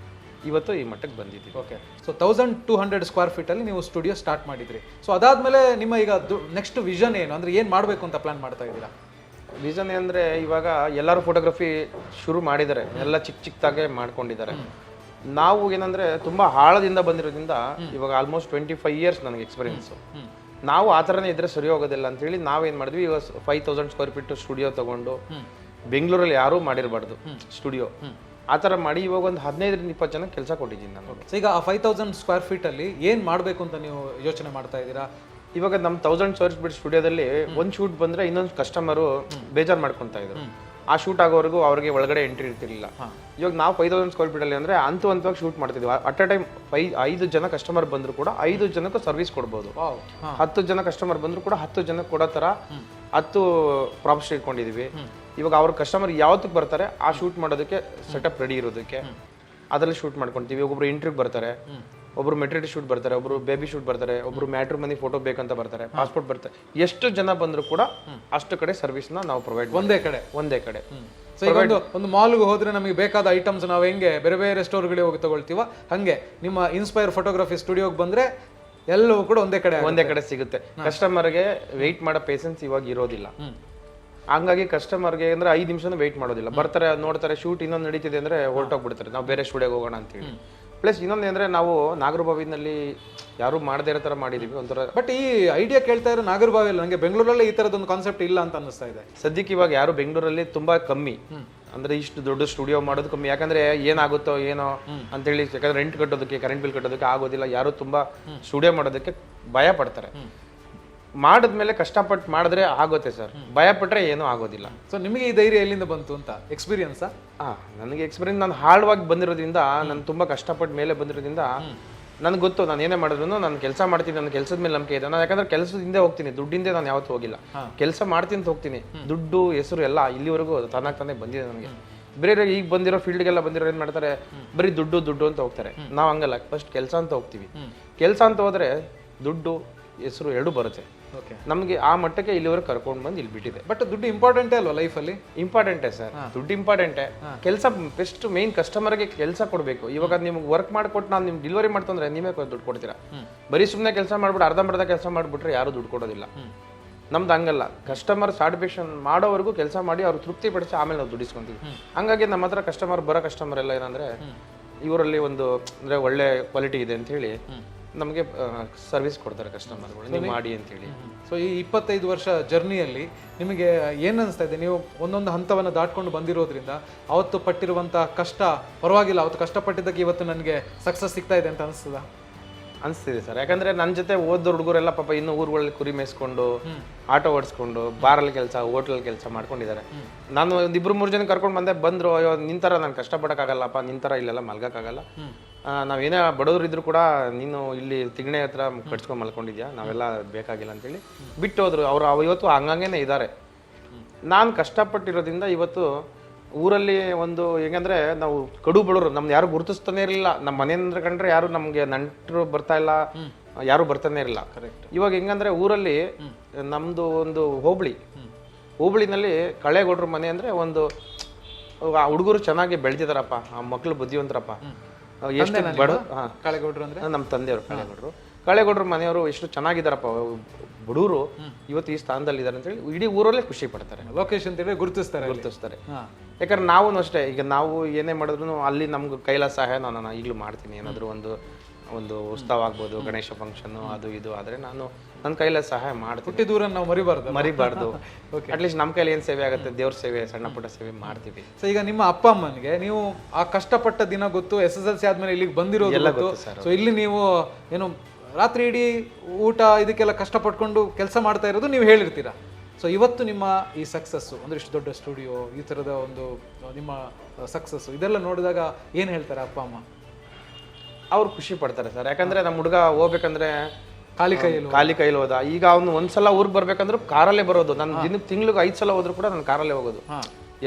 ಇವತ್ತು ಈ ಮಟ್ಟಕ್ಕೆ ಬಂದಿದ್ದೀವಿ. ಓಕೆ. ಸೊ 1200 ಸ್ಕ್ವೇರ್ ಫೀಟ್ ಅಲ್ಲಿ ನೀವು ಸ್ಟುಡಿಯೋ ಸ್ಟಾರ್ಟ್ ಮಾಡಿದ್ರಿ. ಸೊ ಅದಾದ್ಮೇಲೆ ನಿಮ್ಮ ಈಗ ನೆಕ್ಸ್ಟ್ ವಿಷನ್ ಏನು, ಅಂದ್ರೆ ಏನ್ ಮಾಡ್ಬೇಕು ಅಂತ ಪ್ಲಾನ್ ಮಾಡ್ತಾ ಇದ್ದೀರಾ? ರೀಸನ್ ಅಂದರೆ ಇವಾಗ ಎಲ್ಲರೂ ಫೋಟೋಗ್ರಫಿ ಶುರು ಮಾಡಿದ್ದಾರೆ, ಎಲ್ಲ ಚಿಕ್ಕದಾಗೆ ಮಾಡ್ಕೊಂಡಿದ್ದಾರೆ. ನಾವು ಏನಂದ್ರೆ ತುಂಬಾ ಆಳದಿಂದ ಬಂದಿರೋದ್ರಿಂದ ಇವಾಗ ಆಲ್ಮೋಸ್ಟ್ 25 ಇಯರ್ಸ್ ನನಗೆ ಎಕ್ಸ್ಪೀರಿಯನ್ಸು. ನಾವು ಆ ಥರನೇ ಇದ್ರೆ ಸರಿ ಹೋಗೋದಿಲ್ಲ ಅಂತೇಳಿ ನಾವೇನು ಮಾಡಿದ್ವಿ, ಇವಾಗ 5,000 ಸ್ಕ್ವೇರ್ ಫೀಟ್ ಸ್ಟುಡಿಯೋ ತಗೊಂಡು, ಬೆಂಗಳೂರಲ್ಲಿ ಯಾರೂ ಮಾಡಿರಬಾರ್ದು ಸ್ಟುಡಿಯೋ, ಆ ಥರ ಮಾಡಿ ಇವಾಗ ಒಂದು 15-20 ಜನ ಕೆಲಸ ಕೊಟ್ಟಿದ್ದೀನಿ ನಾನು. ಈಗ ಆ 5,000 ಸ್ಕ್ವೇರ್ ಫೀಟ್ ಅಲ್ಲಿ ಏನು ಮಾಡಬೇಕು ಅಂತ ನೀವು ಯೋಚನೆ ಮಾಡ್ತಾ ಇದ್ದೀರಾ? ಇವಾಗ ನಮ್ಮ 1000 ಸ್ಕ್ವೇರ್ ಫೀಟ್ ಸ್ಟುಡಿಯೋದಲ್ಲಿ ಒಂದು ಶೂಟ್ ಬಂದ್ರೆ ಇನ್ನೊಂದು ಕಸ್ಟಮರು ಬೇಜಾರು ಮಾಡ್ಕೊತಾ ಇದ್ರು. ಆ ಶೂಟ್ ಆಗೋವರೆಗೂ ಅವ್ರಿಗೆ ಒಳಗಡೆ ಎಂಟ್ರಿ ಇರ್ತಿರ್ಲಿಲ್ಲ. ಇವಾಗ ನಾವು 5,000 ಸ್ಕ್ವೇರ್ ಫೀಟ್ ಅಲ್ಲಿ ಅಂದ್ರೆ ಹಂತವಾಗಿ ಶೂಟ್ ಮಾಡ್ತಿದ್ವಿ. ಅಟ್ ಅ ಟೈಮ್ 5 ಜನ ಕಸ್ಟಮರ್ ಬಂದ್ರು ಕೂಡ 5 ಜನಕ್ಕೂ ಸರ್ವಿಸ್ ಕೊಡ್ಬೋದು. 10 ಜನ ಕಸ್ಟಮರ್ ಬಂದ್ರು ಕೂಡ 10 ಜನಕ್ಕೆ ಕೊಡೋ ತರ 10 ಪ್ರಾಪ್ಸ್ ಇಟ್ಕೊಂಡಿದೀವಿ. ಇವಾಗ ಅವ್ರ ಕಸ್ಟಮರ್ ಯಾವತ್ತಕ್ಕೆ ಬರ್ತಾರೆ ಆ ಶೂಟ್ ಮಾಡೋದಕ್ಕೆ ಸೆಟಪ್ ರೆಡಿ ಇರೋದಕ್ಕೆ ಅದರಲ್ಲಿ ಶೂಟ್ ಮಾಡ್ಕೊಂತೀವಿ. ಒಬ್ಬೊಬ್ರು ಇಂಟರ್ವ್ಯೂ ಬರ್ತಾರೆ, ಒಬ್ರು ಮೆಟರ್ನಿಟಿ ಶೂಟ್ ಬರ್ತಾರೆ, ಒಬ್ರು ಬೇಬಿ ಶೂಟ್ ಬರ್ತಾರೆ, ಒಬ್ರು ಮ್ಯಾಟ್ರಿಮನಿ ಫೋಟೋ ಬೇಕಂತ ಬರ್ತಾರೆ, ಪಾಸ್ಪೋರ್ಟ್ ಬರ್ತಾರೆ. ಎಷ್ಟು ಜನ ಬಂದ್ರು ಕೂಡ ಅಷ್ಟು ಕಡೆ ಸರ್ವಿಸ್ ನಾವು ಪ್ರೊವೈಡ್ ಒಂದೇ ಕಡೆ. ಸೊ ಈಗ ಒಂದು ಮಾಲ್ಗೆ ಹೋದ್ರೆ ನಮಗೆ ಬೇಕಾದ ಐಟಮ್ಸ್ ನಾವು ಹೆಂಗೆ ಬೇರೆ ಬೇರೆ ಸ್ಟೋರ್ಗಳಿಗೆ ಹೋಗಿ ತಗೊಳ್ತೀವ, ಹಂಗೆ ನಿಮ್ಮ ಇನ್ಸ್ಪೈರ್ ಫೋಟೋಗ್ರಫಿ ಸ್ಟುಡಿಯೋಗೆ ಬಂದ್ರೆ ಎಲ್ಲವೂ ಕೂಡ ಒಂದೇ ಕಡೆ ಸಿಗುತ್ತೆ. ಕಸ್ಟಮರ್ಗೆ ವೆಯ್ಟ್ ಮಾಡೋ ಪೇಷನ್ಸ್ ಇವಾಗ ಇರೋದಿಲ್ಲ. ಹಂಗಾಗಿ ಕಸ್ಟಮರ್ಗೆ ಅಂದ್ರೆ 5 ನಿಮಿಷನೂ ವೆಯ್ಟ್ ಮಾಡೋದಿಲ್ಲ. ಬರ್ತಾರೆ, ನೋಡ್ತಾರೆ, ಶೂಟ್ ಇನ್ನೊಂದು ನಡೀತಿದೆ ಅಂದ್ರೆ ಹೊರಟೋಗ್ಬಿಡ್ತಾರೆ, ನಾವು ಬೇರೆ ಸ್ಟುಡಿಯೋಗೆ ಹೋಗೋಣ ಅಂತೇಳಿ. ಪ್ಲಸ್ ಇನ್ನೊಂದು ಅಂದ್ರೆ ನಾವು ನಾಗರಬಾವಿನಲ್ಲಿ ಯಾರು ಮಾಡದೇ ಇರೋ ತರ ಮಾಡಿದೀವಿ ಒಂಥರ. ಬಟ್ ಈ ಐಡಿಯಾ ಕೇಳ್ತಾ ಇರೋ ನಾಗರಬಾವಿಯಲ್ಲಿ ನನಗೆ ಬೆಂಗಳೂರಲ್ಲಿ ಈ ತರದೊಂದು ಕಾನ್ಸೆಪ್ಟ್ ಇಲ್ಲ ಅಂತ ಅನಿಸ್ತಾ ಇದೆ ಸದ್ಯಕ್ಕೆ. ಇವಾಗ ಯಾರು ಬೆಂಗಳೂರಲ್ಲಿ ತುಂಬಾ ಕಮ್ಮಿ, ಅಂದ್ರೆ ಇಷ್ಟು ದೊಡ್ಡ ಸ್ಟುಡಿಯೋ ಮಾಡೋದು ಕಮ್ಮಿ. ಯಾಕಂದ್ರೆ ಏನಾಗುತ್ತೋ ಏನೋ ಅಂತೇಳಿ, ಯಾಕಂದ್ರೆ ರೆಂಟ್ ಕಟ್ಟೋದಕ್ಕೆ, ಕರೆಂಟ್ ಬಿಲ್ ಕಟ್ಟೋದಕ್ಕೆ ಆಗೋದಿಲ್ಲ. ಯಾರು ತುಂಬಾ ಸ್ಟುಡಿಯೋ ಮಾಡೋದಕ್ಕೆ ಭಯ ಪಡ್ತಾರೆ. ಮಾಡಿದ್ಮೇಲೆ ಕಷ್ಟಪಟ್ಟು ಮಾಡಿದ್ರೆ ಆಗುತ್ತೆ ಸರ್, ಭಯ ಪಟ್ರೆ ಏನೂ ಆಗೋದಿಲ್ಲ. ಸೊ ನಿಮಗೆ ಈ ಧೈರ್ಯ ಎಲ್ಲಿಂದ ಬಂತು ಅಂತ ಎಕ್ಸ್ಪೀರಿಯನ್ಸಾ? ನನಗೆ ಎಕ್ಸ್ಪೀರಿಯನ್ಸ್, ನಾನು ಹಾರ್ಡ್ವಾಗಿ ಬಂದಿರೋದ್ರಿಂದ, ನಾನು ತುಂಬಾ ಕಷ್ಟಪಟ್ಟು ಮೇಲೆ ಬಂದಿರೋದ್ರಿಂದ ನನಗೆ ಗೊತ್ತು ನಾನು ಏನೇ ಮಾಡಿದ್ರು ನಾನು ಕೆಲಸ ಮಾಡ್ತೀನಿ, ನನ್ನ ಕೆಲಸದ ಮೇಲೆ ನಂಬಿಕೆ ಇದೆ. ನಾನು ಯಾಕಂದ್ರೆ ಕೆಲಸದ ಹಿಂದೆ ಹೋಗ್ತೀನಿ, ದುಡ್ಡಿಂದೆ ನಾನು ಯಾವತ್ತೂ ಹೋಗಿಲ್ಲ. ಕೆಲಸ ಮಾಡ್ತೀನಿ ಅಂತ ಹೋಗ್ತೀನಿ. ದುಡ್ಡು ಹೆಸರು ಎಲ್ಲ ಇಲ್ಲಿವರೆಗೂ ತಾನೇ ಬಂದಿದೆ ನನಗೆ. ಬೇರೆ ಈಗ ಬಂದಿರೋ ಫೀಲ್ಡ್ಗೆಲ್ಲ ಬಂದಿರೋ ಏನ್ ಮಾಡ್ತಾರೆ, ಬರೀ ದುಡ್ಡು ಅಂತ ಹೋಗ್ತಾರೆ. ನಾವು ಹಂಗಲ್ಲ, ಫಸ್ಟ್ ಕೆಲಸ ಅಂತ ಹೋಗ್ತೀವಿ. ಕೆಲಸ ಅಂತ ಹೋದ್ರೆ ದುಡ್ಡು ಹೆಸರು ಎರಡು ಬರುತ್ತೆ. ನಮಗೆ ಆ ಮಟ್ಟಕ್ಕೆ ಇಲ್ಲಿವರೆಗೆ ಕರ್ಕೊಂಡು ಬಂದು ಇಲ್ಲಿ ಬಿಟ್ಟಿದೆ. ಬಟ್ ದುಡ್ಡು ಇಂಪಾರ್ಟೆಂಟೇ ಅಲ್ವಾ ಲೈಫಲ್ಲಿ? ಇಂಪಾರ್ಟೆಂಟೇ ಸರ್, ದುಡ್ಡು ಇಂಪಾರ್ಟೆಂಟೇ. ಕೆಲಸ ಬೆಸ್ಟ್ ಮೇನ್ ಕಸ್ಟಮರ್ಗೆ ಕೆಲಸ ಕೊಡಬೇಕು. ಇವಾಗ ನಿಮ್ಗೆ ವರ್ಕ್ ಮಾಡಿಕೊಟ್ಟು ನಾನು ನಿಮ್ಗೆ ಡೆಲಿವರಿ ಮಾಡ್ತಂದ್ರೆ ನೀವೇ ದುಡ್ಡು ಕೊಡ್ತೀರಾ. ಬರೀ ಸುಮ್ಮನೆ ಕೆಲಸ ಮಾಡ್ಬಿಟ್ಟು ಅರ್ಧಂಬರ್ಧ ಕೆಲಸ ಮಾಡ್ಬಿಟ್ರೆ ಯಾರು ದುಡ್ಡು ಕೊಡೋದಿಲ್ಲ. ನಮ್ದು ಹಂಗಲ್ಲ, ಕಸ್ಟಮರ್ ಸ್ಯಾಟಿಸ್ಫ್ಯಾಕ್ಷನ್ ಮಾಡೋವರೆಗೂ ಕೆಲಸ ಮಾಡಿ ಅವ್ರು ತೃಪ್ತಿ ಪಡಿಸಿ ಆಮೇಲೆ ನಾವು ದುಡಿಸ್ಕೊಂತೀವಿ. ಹಂಗಾಗಿ ನಮ್ಮ ಹತ್ರ ಕಸ್ಟಮರ್ ಎಲ್ಲ ಏನಂದ್ರೆ ಇವರಲ್ಲಿ ಒಂದು ಅಂದ್ರೆ ಒಳ್ಳೆ ಕ್ವಾಲಿಟಿ ಇದೆ ಅಂತ ಹೇಳಿ ನಮಗೆ ಸರ್ವಿಸ್ ಕೊಡ್ತಾರೆ ಕಸ್ಟಮರ್ಗಳು, ನೀವು ಮಾಡಿ ಅಂತೇಳಿ. ಸೊ ಈ 25 ವರ್ಷ ಜರ್ನಿಯಲ್ಲಿ ನಿಮಗೆ ಏನು ಅನಿಸ್ತಾ ಇದೆ? ನೀವು ಒಂದೊಂದು ಹಂತವನ್ನು ದಾಟ್ಕೊಂಡು ಬಂದಿರೋದ್ರಿಂದ ಅವತ್ತು ಪಟ್ಟಿರುವಂಥ ಕಷ್ಟ ಪರವಾಗಿಲ್ಲ, ಅವತ್ತು ಕಷ್ಟಪಟ್ಟಿದ್ದಕ್ಕೆ ಇವತ್ತು ನನಗೆ ಸಕ್ಸಸ್ ಸಿಗ್ತಾ ಇದೆ ಅಂತ ಅನಿಸ್ತದ? ಅನಿಸ್ತಿದೆ ಸರ್. ಯಾಕಂದ್ರೆ ನನ್ನ ಜೊತೆ ಓದೋ ಹುಡುಗರೆಲ್ಲ ಪಾಪ ಇನ್ನೂ ಊರುಗಳಲ್ಲಿ ಕುರಿ ಮೇಯಿಸ್ಕೊಂಡು ಆಟೋ ಓಡಿಸ್ಕೊಂಡು ಬಾರಲ್ಲಿ ಕೆಲಸ, ಹೋಟ್ಲಲ್ಲಿ ಕೆಲಸ ಮಾಡ್ಕೊಂಡಿದ್ದಾರೆ. ನಾನು ಒಂದು 2-3 ಜನ ಕರ್ಕೊಂಡು ಬಂದ್ರು, ಅಯ್ಯೋ ನಿಂತರ ನಾನು ಕಷ್ಟಪಡೋಕ್ಕಾಗಲ್ಲಪ್ಪ, ನಿಂತರ ಇಲ್ಲೆಲ್ಲ ಮಲ್ಗೋಕ್ಕಾಗಲ್ಲ, ನಾವೇನೇ ಬಡವರು ಇದ್ರು ಕೂಡ ನೀನು ಇಲ್ಲಿ ತಿಗಣೆ ಹತ್ರ ಕಟ್ಸ್ಕೊಂಡು ಮಲ್ಕೊಂಡಿದ್ಯಾ, ನಾವೆಲ್ಲ ಬೇಕಾಗಿಲ್ಲ ಅಂತೇಳಿ ಬಿಟ್ಟು ಹೋದ್ರು. ಅವರು ಇವತ್ತು ಹಂಗಂಗೇನೆ ಇದ್ದಾರೆ. ನಾನು ಕಷ್ಟಪಟ್ಟಿರೋದ್ರಿಂದ ಇವತ್ತು ಊರಲ್ಲಿ ಒಂದು ಹೆಂಗಂದ್ರೆ ನಾವು ಕಡು ಬಡವರು, ನಮ್ದು ಯಾರು ಗುರುತಿಸ್ತಾನೆ ಇರಲಿಲ್ಲ. ನಮ್ಮ ಮನೆಯಿಂದ ಕಂಡ್ರೆ ಯಾರು ನಮ್ಗೆ ನಂಟರು ಬರ್ತಾ ಇಲ್ಲ, ಯಾರು ಬರ್ತಾನೆ ಇರಲಿಲ್ಲ. ಇವಾಗ ಹೆಂಗಂದ್ರೆ ಊರಲ್ಲಿ ನಮ್ದು ಒಂದು ಹೋಬಳಿನಲ್ಲಿ ಕಳೆಗೌಡ್ರ ಮನೆ ಅಂದ್ರೆ ಒಂದು ಹುಡುಗರು ಚೆನ್ನಾಗಿ ಬೆಳೆದಿದಾರಪ್ಪ, ಆ ಮಕ್ಳು ಬುದ್ಧಿವಂತರಪ್ಪ, ಎಷ್ಟು ಬಡ ಕಳೆಗೌಡ್ರು ಅಂದ್ರೆ ನಮ್ಮ ತಂದೆಯವರು ಕಳೆಗೌಡ್ರ ಮನೆಯವರು ಎಷ್ಟು ಚೆನ್ನಾಗಿದ್ದಾರಪ್ಪ, ಬಡವರು ಇವತ್ತು ಈ ಸ್ಥಾನದಲ್ಲಿ ಇದ್ದಾರೆ ಅಂತೇಳಿ ಇಡೀ ಊರಲ್ಲೇ ಖುಷಿ ಪಡ್ತಾರೆ. ಲೊಕೇಶನ್ ಗುರುತಿಸ್ತಾರೆ. ಯಾಕಂದ್ರೆ ನಾವು ಅಷ್ಟೇ, ಈಗ ನಾವು ಏನೇ ಮಾಡಿದ್ರು ಅಲ್ಲಿ ನಮ್ಗೆ ಕೈಲಾಸ ಸಹಾಯ ನಾನು ಈಗಲೂ ಮಾಡ್ತೀನಿ. ಏನಾದರೂ ಒಂದು ಉತ್ಸವ ಆಗ್ಬೋದು, ಗಣೇಶ ಫಂಕ್ಷನ್ ಅದು ಇದು ಆದ್ರೆ ನಾನು ನನ್ನ ಕೈಲಾಸ ಸಹಾಯ ಮಾಡ್ತೀನಿ. ದೂರ ನಾವು ಮರಿಬಾರ್ದು. ಅಟ್ಲೀಸ್ಟ್ ನಮ್ಮ ಕೈಲಿ ಏನು ಸೇವೆ ಆಗುತ್ತೆ, ದೇವ್ರ ಸೇವೆ, ಸಣ್ಣ ಪುಟ್ಟ ಸೇವೆ ಮಾಡ್ತೀವಿ. ಸೊ ಈಗ ನಿಮ್ಮ ಅಪ್ಪ ಅಮ್ಮನಿಗೆ ನೀವು ಆ ಕಷ್ಟಪಟ್ಟ ದಿನ ಗೊತ್ತು, SSLC ಆದ್ಮೇಲೆ ಇಲ್ಲಿಗೆ ಬಂದಿರೋದು ಎಲ್ಲ ಗೊತ್ತು. ಸೊ ಇಲ್ಲಿ ನೀವು ಏನು ರಾತ್ರಿ ಇಡೀ ಊಟ ಇದಕ್ಕೆಲ್ಲ ಕಷ್ಟಪಟ್ಕೊಂಡು ಕೆಲಸ ಮಾಡ್ತಾ ಇರೋದು ನೀವು ಹೇಳಿರ್ತೀರಾ. ಸೊ ಇವತ್ತು ನಿಮ್ಮ ಈ ಸಕ್ಸಸ್ಸು ಅಂದ್ರೆ ಇಷ್ಟು ದೊಡ್ಡ ಸ್ಟುಡಿಯೋ, ಈ ಥರದ ಒಂದು ನಿಮ್ಮ ಸಕ್ಸಸ್ಸು ಇದೆಲ್ಲ ನೋಡಿದಾಗ ಏನು ಹೇಳ್ತಾರೆ ಅಪ್ಪ ಅಮ್ಮ? ಅವ್ರು ಖುಷಿ ಪಡ್ತಾರೆ ಸರ್. ಯಾಕಂದ್ರೆ ನಮ್ಮ ಹುಡುಗ ಹೋಗ್ಬೇಕಂದ್ರೆ ಖಾಲಿ ಕೈಲಿ ಹೋದ. ಈಗ ಅವ್ನು ಒಂದ್ಸಲ ಊರಿಗೆ ಬರ್ಬೇಕಂದ್ರೆ ಕಾರಲ್ಲೇ ಬರೋದು. ನಾನು ದಿನಕ್ಕೆ ತಿಂಗ್ಳಿಗೆ 5 ಸಲ ಹೋದ್ರು ಕೂಡ ನಾನು ಕಾರಲ್ಲೇ ಹೋಗೋದು.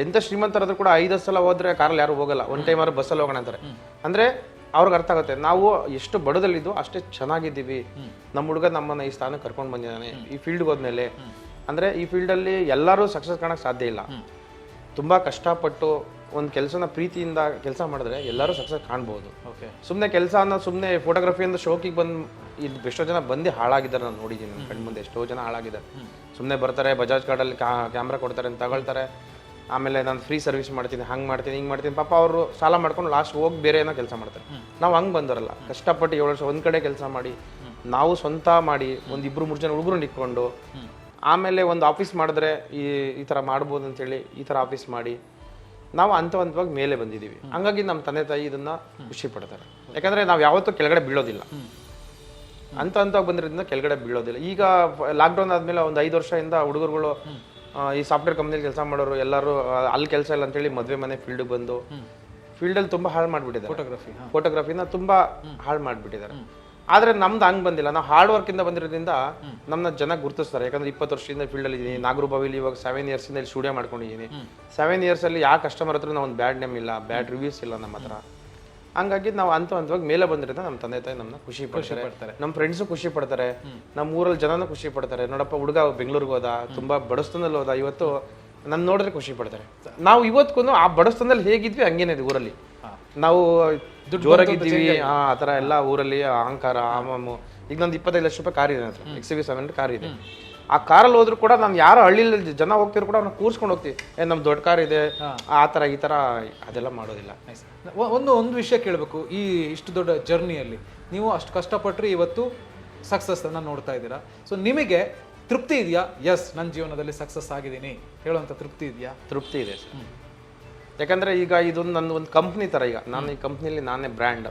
ಎಂತ ಶ್ರೀಮಂತರಾದ್ರೂ ಕೂಡ 5 ಸಲ ಹೋದ್ರೆ ಕಾರಲ್ಲಿ ಯಾರು ಹೋಗಲ್ಲ, ಒನ್ ಟೈಮ್ ಆದ್ರೂ ಬಸ್ಸಲ್ಲಿ ಹೋಗೋಣ ಅಂತಾರೆ. ಅಂದ್ರೆ ಅವ್ರಿಗೆ ಅರ್ಥ ಆಗುತ್ತೆ ನಾವು ಎಷ್ಟು ಬಡದಲ್ಲಿದ್ದು ಅಷ್ಟೇ ಚೆನ್ನಾಗಿದ್ದೀವಿ. ನಮ್ಮ ಹುಡುಗ ನಮ್ಮನ್ನ ಈ ಸ್ಥಾನಕ್ಕೆ ಕರ್ಕೊಂಡು ಬಂದಿದ್ದಾನೆ. ಈ ಫೀಲ್ಡ್ಗೆ ಹೋದ್ಮೇಲೆ ಅಂದ್ರೆ ಈ ಫೀಲ್ಡಲ್ಲಿ ಎಲ್ಲರೂ ಸಕ್ಸಸ್ ಕಾಣಕ್ಕೆ ಸಾಧ್ಯ ಇಲ್ಲ. ತುಂಬಾ ಕಷ್ಟಪಟ್ಟು ಒಂದು ಕೆಲಸನ ಪ್ರೀತಿಯಿಂದ ಕೆಲಸ ಮಾಡಿದ್ರೆ ಎಲ್ಲರೂ ಸಕ್ಸಸ್ ಕಾಣ್ಬೋದು. ಸುಮ್ಮನೆ ಕೆಲಸ ಅನ್ನೋ ಸುಮ್ಮನೆ ಫೋಟೋಗ್ರಫಿಯಿಂದ ಶೋಕಿಗೆ ಬಂದು ಇಲ್ಲಿ ಎಷ್ಟೋ ಜನ ಬಂದು ಹಾಳಾಗಿದ್ದಾರೆ. ನಾನು ನೋಡಿದ್ದೀನಿ ನನ್ನ ಕಣ್ಣು ಮುಂದೆ ಎಷ್ಟೋ ಜನ ಹಾಳಾಗಿದ್ದಾರೆ. ಸುಮ್ಮನೆ ಬರ್ತಾರೆ, ಬಜಾಜ್ ಕಾರ್ಡಲ್ಲಿ ಕ್ಯಾಮ್ರಾ ಕೊಡ್ತಾರೆ ಅಂತ ತಗೊಳ್ತಾರೆ, ಆಮೇಲೆ ನಾನು ಫ್ರೀ ಸರ್ವಿಸ್ ಮಾಡ್ತೀನಿ, ಹಂಗೆ ಮಾಡ್ತೀನಿ, ಹಿಂಗೆ ಮಾಡ್ತೀನಿ. ಪಾಪ ಅವರು ಸಾಲ ಮಾಡ್ಕೊಂಡು ಲಾಸ್ಟ್ ಹೋಗಿ ಬೇರೆ ಏನೋ ಕೆಲಸ ಮಾಡ್ತಾರೆ. ನಾವು ಹಂಗೆ ಬಂದವರಲ್ಲ, ಕಷ್ಟಪಟ್ಟು 7 ವರ್ಷ ಒಂದು ಕಡೆ ಕೆಲಸ ಮಾಡಿ ನಾವು ಸ್ವಂತ ಮಾಡಿ ಒಂದು 2-3 ಜನ ಹುಡುಗರು ಇಟ್ಕೊಂಡು ಆಮೇಲೆ ಒಂದು ಆಫೀಸ್ ಮಾಡಿದ್ರೆ ಈ ಥರ ಮಾಡ್ಬೋದು ಅಂತೇಳಿ ಈ ಥರ ಆಫೀಸ್ ಮಾಡಿ ನಾವು ಹಂತವಾಗಿ ಮೇಲೆ ಬಂದಿದ್ದೀವಿ. ಹಂಗಾಗಿ ನಮ್ಮ ತಂದೆ ತಾಯಿ ಇದನ್ನ ಖುಷಿ ಪಡ್ತಾರೆ. ಯಾಕಂದ್ರೆ ನಾವು ಯಾವತ್ತೂ ಕೆಳಗಡೆ ಬೀಳೋದಿಲ್ಲ, ಹಂತವಾಗಿ ಬಂದಿರೋದ್ರಿಂದ ಕೆಳಗಡೆ ಬೀಳೋದಿಲ್ಲ. ಈಗ ಲಾಕ್ಡೌನ್ ಆದ್ಮೇಲೆ ಒಂದು 5 ವರ್ಷದಿಂದ ಹುಡುಗರುಗಳು ಈ ಸಾಫ್ಟ್ವೇರ್ ಕಂಪ್ನಿಯಲ್ಲಿ ಕೆಲಸ ಮಾಡೋರು ಎಲ್ಲರೂ ಅಲ್ಲಿ ಕೆಲಸ ಇಲ್ಲ ಅಂತೇಳಿ ಮದುವೆ ಮನೆ ಫೀಲ್ಡ್ಗೆ ಬಂದು ಫೀಲ್ಡಲ್ಲಿ ತುಂಬ ಹಾಳು ಮಾಡಿಬಿಟ್ಟಿದ್ದಾರೆ. ಫೋಟೋಗ್ರಫಿನ ತುಂಬ ಹಾಳು ಮಾಡಿಬಿಟ್ಟಿದ್ದಾರೆ. ಆದರೆ ನಮ್ದು ಹಂಗೆ ಬಂದಿಲ್ಲ. ನಾವು ಹಾರ್ಡ್ ವರ್ಕಿಂದ ಬಂದಿರೋದ್ರಿಂದ ನಮ್ಮನ್ನ ಜನ ಗುರುತಿಸ್ತಾರೆ. ಯಾಕಂದ್ರೆ 20 ವರ್ಷದಿಂದ ಫೀಲ್ಡಲ್ಲಿ ಇದ್ದೀನಿ. ನಾಗರೂಬಾವಿಲಿ ಇವಾಗ 7 ಇಯರ್ಸಿಂದ ಇಲ್ಲಿ ಸ್ಟುಡಿಯೋ ಮಾಡ್ಕೊಂಡಿದ್ದೀನಿ. 7 ಇಯರ್ಸಲ್ಲಿ ಯಾವ ಕಸ್ಟಮರ್ ಹತ್ರ ನಾವು ಒಂದು ಬ್ಯಾಡ್ ನೇಮ್ ಇಲ್ಲ, ಬ್ಯಾಡ್ ರಿವ್ಯೂಸ್ ಇಲ್ಲ ನಮ್ಮ ಹತ್ರ. ಹಂಗಾಗಿ ನಾವು ಹಂತವಾಗಿ ಮೇಲೆ ಬಂದಿರೋದ್ರಿಂದ ನಮ್ಮ ತಂದೆ ತಾಯಿ ನಮ್ಮನ್ನ ಖುಷಿ ಪಡ್ತಾರೆ, ನಮ್ಮ ಫ್ರೆಂಡ್ಸು ಖುಷಿ ಪಡ್ತಾರೆ, ನಮ್ಮ ಊರಲ್ಲಿ ಜನನೂ ಖುಷಿ ಪಡ್ತಾರೆ. ನೋಡಪ್ಪ ಹುಡುಗ ಬೆಂಗಳೂರಿಗೆ ಹೋದ, ತುಂಬಾ ಬಡಸ್ತನದಲ್ಲಿ ಹೋದ, ಇವತ್ತು ನನ್ನ ನೋಡಿದ್ರೆ ಖುಷಿ ಪಡ್ತಾರೆ. ನಾವು ಇವತ್ತಿಗೂ ಆ ಬಡಸ್ತನದಲ್ಲಿ ಹೇಗಿದ್ವಿ ಹಂಗೇನೆ ಇದೆ ಊರಲ್ಲಿ. ನಾವು ಜೋರಾಗಿದ್ದೀವಿ, ಆ ಥರ ಎಲ್ಲ ಊರಲ್ಲಿ ಅಹಂಕಾರ, ಆಮಾಮು. ಈಗ ನಂದು 25 ಲಕ್ಷ ರೂಪಾಯಿ ಕಾರ್ ಇದೆ, XUV700 ಕಾರ್ ಇದೆ. ಆ ಕಾರಲ್ಲಿ ಹೋದ್ರು ಕೂಡ ನಾನು ಯಾರು ಹಳ್ಳಿಲಿ ಜನ ಹೋಗ್ತಿದ್ರು ಕೂಡ ಅವ್ರನ್ನ ಕೂರ್ಸ್ಕೊಂಡು ಹೋಗ್ತೀವಿ. ನಮ್ ದೊಡ್ಡ ಕಾರ್ ಇದೆ, ಆ ಥರ ಈ ಥರ ಅದೆಲ್ಲ ಮಾಡೋದಿಲ್ಲ. ಒಂದು ವಿಷಯ ಕೇಳಬೇಕು. ಈ ಇಷ್ಟು ದೊಡ್ಡ ಜರ್ನಿಯಲ್ಲಿ ನೀವು ಅಷ್ಟು ಕಷ್ಟಪಟ್ಟರೆ ಇವತ್ತು ಸಕ್ಸಸ್ ಅನ್ನ ನೋಡ್ತಾ ಇದ್ದೀರಾ. ಸೊ ನಿಮಗೆ ತೃಪ್ತಿ ಇದೆಯಾ? ಎಸ್, ನನ್ನ ಜೀವನದಲ್ಲಿ ಸಕ್ಸಸ್ ಆಗಿದ್ದೀನಿ ಹೇಳುವಂಥ ತೃಪ್ತಿ ಇದೆಯಾ? ತೃಪ್ತಿ ಇದೆ ಸರ್. ಯಾಕಂದ್ರೆ ಈಗ ಇದೊಂದು ನನ್ನ ಒಂದು ಕಂಪ್ನಿ ತರ. ಈಗ ನಾನು ಈ ಕಂಪ್ನಿಲಿ ನಾನೇ ಬ್ರ್ಯಾಂಡ್.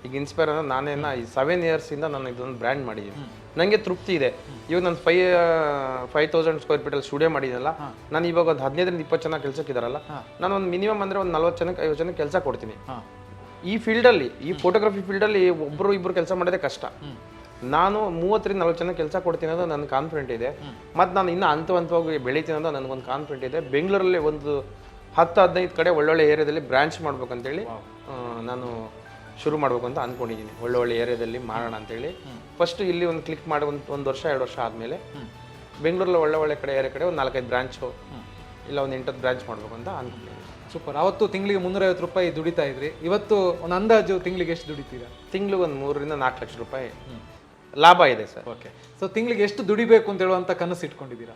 ಈಗ ಇನ್ಸ್ಪೈರ್ ಅಂದ್ರೆ ನಾನೇ ಈ 7 ಇಯರ್ಸ್ ಇಂದ ನಾನು ಇದೊಂದು ಬ್ರ್ಯಾಂಡ್ ಮಾಡಿದ್ದೀನಿ. ನನಗೆ ತೃಪ್ತಿ ಇದೆ. ಇವಾಗ ನಾನು 5,000 ಸ್ಕ್ವೇರ್ ಫೀಟ್ ಅಲ್ಲಿ ಸ್ಟುಡಿಯೋ ಮಾಡಿದ್ನಲ್ಲ, ನಾನು ಇವಾಗ ಒಂದು 15-20 ಜನ ಕೆಲಸಕ್ಕೆ ಇದಾರಲ್ಲ, ನಾನು ಒಂದು ಮಿನಿಮಮ್ ಅಂದ್ರೆ ಒಂದು 40 ಜನಕ್ಕೆ 50 ಜನಕ್ಕೆ ಕೆಲಸ ಕೊಡ್ತೀನಿ. ಈ ಫೀಲ್ಡಲ್ಲಿ, ಈ ಫೋಟೋಗ್ರಫಿ ಫೀಲ್ಡಲ್ಲಿ ಒಬ್ರು ಕೆಲಸ ಮಾಡೋದೇ ಕಷ್ಟ. ನಾನು 30-40 ಜನ ಕೆಲಸ ಕೊಡ್ತೀನಿ ಅನ್ನೋದು ನನ್ನ ಕಾನ್ಫಿಡೆಂಟ್ ಇದೆ. ಮತ್ತು ನಾನು ಇನ್ನೂ ಹಂತವಾಗಿ ಬೆಳಿತೀನಿ ಅನ್ನೋದು ನನಗೊಂದು ಕಾನ್ಫಿಡೆಂಟ್ ಇದೆ. ಬೆಂಗಳೂರಲ್ಲಿ ಒಂದು 10-15 ಕಡೆ ಒಳ್ಳೊಳ್ಳೆ ಏರಿಯಾದಲ್ಲಿ ಬ್ರಾಂಚ್ ಮಾಡ್ಬೇಕಂತೇಳಿ ನಾನು ಶುರು ಮಾಡ್ಬೇಕು ಅಂತ ಅಂದ್ಕೊಂಡಿದ್ದೀನಿ. ಒಳ್ಳೊಳ್ಳೆ ಏರಿಯಾದಲ್ಲಿ ಮಾಡೋಣ ಅಂತೇಳಿ. ಫಸ್ಟ್ ಇಲ್ಲಿ ಒಂದು ಕ್ಲಿಕ್ ಮಾಡಿ ಒಂದು ವರ್ಷ 2 ವರ್ಷ ಆದಮೇಲೆ ಬೆಂಗಳೂರಲ್ಲಿ ಒಳ್ಳೆ ಕಡೆ ಏರಿಯಾ ಕಡೆ ಒಂದು 4-5 ಬ್ರಾಂಚು ಇಲ್ಲ ಒಂದು 8 ಬ್ರಾಂಚ್ ಮಾಡ್ಬೇಕು ಅಂತ ಅಂದ್ಕೊಂಡಿದ್ದೀನಿ. ಸೂಪರ್. ಅವತ್ತು ತಿಂಗಳಿಗೆ 350 ರೂಪಾಯಿ ದುಡಿತಾ ಇದ್ರಿ, ಇವತ್ತು ಒಂದು ಅಂದಾಜು ತಿಂಗಳಿಗೆ ಎಷ್ಟು ದುಡಿತೀರಾ? ತಿಂಗಳಿಗೆ ಒಂದು 3-4 ಲಕ್ಷ ರೂಪಾಯಿ ಲಾಭ ಇದೆ ಸರ್. ಓಕೆ. ಸೊ ತಿಂಗಳಿಗೆ ಎಷ್ಟು ದುಡಿಬೇಕು ಅಂತ ಹೇಳುವಂಥ ಕನಸು ಇಟ್ಕೊಂಡಿದ್ದೀರಾ?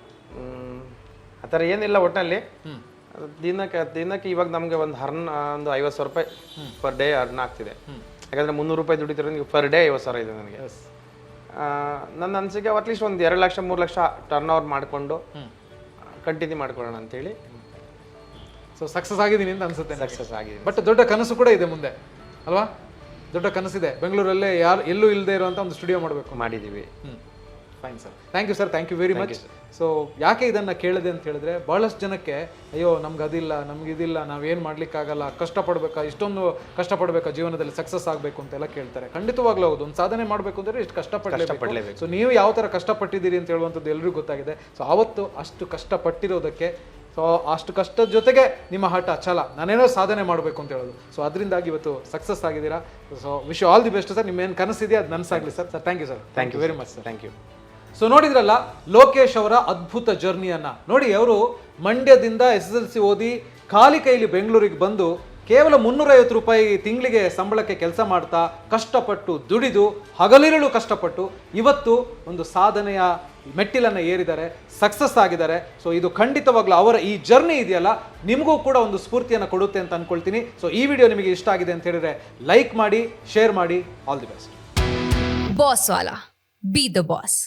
ಆ ಥರ ಏನಿಲ್ಲ. ಒಟ್ಟಿನಲ್ಲಿ ದಿನಕ್ಕೆ ಇವಾಗ ನಮಗೆ ಒಂದು 50,000 ರೂಪಾಯಿ ಪರ್ ಡೇ ಅರ್ನ್ ಆಗ್ತಿದೆ. ಯಾಕಂದರೆ 300 ರೂಪಾಯಿ ದುಡಿತಿರೋ ನೀವು ಪರ್ ಡೇ 50,000 ಇದೆ ನನಗೆ. ನನ್ನ ಅನಿಸಿಕೆ ಅಟ್ಲೀಸ್ಟ್ ಒಂದು 2 ಲಕ್ಷ 3 ಲಕ್ಷ ಟರ್ನ್ ಓವರ್ ಮಾಡಿಕೊಂಡು ಕಂಟಿನ್ಯೂ ಮಾಡ್ಕೊಳ್ಳೋಣ ಅಂತೇಳಿ ಸೊ ಸಕ್ಸಸ್ ಆಗಿದ್ದೀನಿ ಅಂತ ಅನ್ಸುತ್ತೆ. ಸಕ್ಸಸ್ ಆಗಿದೆ. ಬಟ್ ದೊಡ್ಡ ಕನಸು ಕೂಡ ಇದೆ ಮುಂದೆ ಅಲ್ವಾ? ದೊಡ್ಡ ಕನಸಿದೆ, ಬೆಂಗಳೂರಲ್ಲೇ ಎಲ್ಲೂ ಇಲ್ಲದೆ ಇರುವಂಥ ಒಂದು ಸ್ಟುಡಿಯೋ ಮಾಡಬೇಕು. ಮಾಡಿದ್ದೀವಿ. Fine sir, thank you sir, thank you very much. So ಯಾಕೆ ಇದನ್ನು ಕೇಳಿದೆ ಅಂತ ಹೇಳಿದ್ರೆ, ಭಾಳಷ್ಟು ಜನಕ್ಕೆ ಅಯ್ಯೋ ನಮ್ಗೆ ಅದಿಲ್ಲ, ನಮ್ಗೆ ಇದಿಲ್ಲ, ನಾವೇನು ಮಾಡ್ಲಿಕ್ಕಾಗಲ್ಲ, ಕಷ್ಟಪಡ್ಬೇಕಾ, ಇಷ್ಟೊಂದು ಕಷ್ಟಪಡಬೇಕಾ ಜೀವನದಲ್ಲಿ ಸಕ್ಸಸ್ ಆಗಬೇಕು ಅಂತೆಲ್ಲ ಕೇಳ್ತಾರೆ. ಖಂಡಿತವಾಗ್ಲೂ ಹೌದು, ಒಂದು ಸಾಧನೆ ಮಾಡಬೇಕು ಅಂದರೆ ಇಷ್ಟು ಕಷ್ಟಪಡಲೇಬೇಕು. ಸೊ ನೀವು ಯಾವ ಥರ ಕಷ್ಟಪಟ್ಟಿದ್ದೀರಿ ಅಂತ ಹೇಳುವಂಥದ್ದು ಎಲ್ರಿಗೂ ಗೊತ್ತಾಗಿದೆ. ಸೊ ಆವತ್ತು ಅಷ್ಟು ಕಷ್ಟಪಟ್ಟಿರೋದಕ್ಕೆ, ಸೊ ಅಷ್ಟು ಕಷ್ಟದ ಜೊತೆಗೆ ನಿಮ್ಮ ಹಠ ಛಲ, ನಾನೇನೋ ಸಾಧನೆ ಮಾಡಬೇಕು ಅಂತ ಹೇಳೋದು. ಸೊ ಅದರಿಂದಾಗಿ ಇವತ್ತು ಸಕ್ಸಸ್ ಆಗಿದ್ದೀರಾ. So wish you all the best sir. ನಿಮ್ಮೇನು ಕನಸಿದೆಯಾ ಅದು ನನಸಾಗಲಿ sir. Sir thank you sir, thank you very much sir. Thank you. So ನೋಡಿದ್ರಲ್ಲ ಲೋಕೇಶ್ ಅವರ ಅದ್ಭುತ ಜರ್ನಿಯನ್ನ ನೋಡಿ. ಅವರು ಮಂಡ್ಯದಿಂದ SSLC ಓದಿ ಖಾಲಿ ಕೈಲಿ ಬೆಂಗಳೂರಿಗೆ ಬಂದು ಕೇವಲ 350 ರೂಪಾಯಿ ತಿಂಗಳಿಗೆ ಸಂಬಳಕ್ಕೆ ಕೆಲಸ ಮಾಡ್ತಾ ಕಷ್ಟಪಟ್ಟು ದುಡಿದು ಹಗಲಿರುಳು ಕಷ್ಟಪಟ್ಟು ಇವತ್ತು ಒಂದು ಸಾಧನೆಯ ಮೆಟ್ಟಿಲನ್ನು ಏರಿದ್ದಾರೆ, ಸಕ್ಸಸ್ ಆಗಿದ್ದಾರೆ. ಸೊ ಇದು ಖಂಡಿತವಾಗ್ಲೂ ಅವರ ಈ ಜರ್ನಿ ಇದೆಯಲ್ಲ ನಿಮಗೂ ಕೂಡ ಒಂದು ಸ್ಫೂರ್ತಿಯನ್ನು ಕೊಡುತ್ತೆ ಅಂತ ಅನ್ಕೊಳ್ತೀನಿ. ಸೊ ಈ ವಿಡಿಯೋ ನಿಮಗೆ ಇಷ್ಟ ಆಗಿದೆ ಅಂತ ಹೇಳಿದ್ರೆ ಲೈಕ್ ಮಾಡಿ, ಶೇರ್ ಮಾಡಿ. All the best. Boss Vala, B the boss.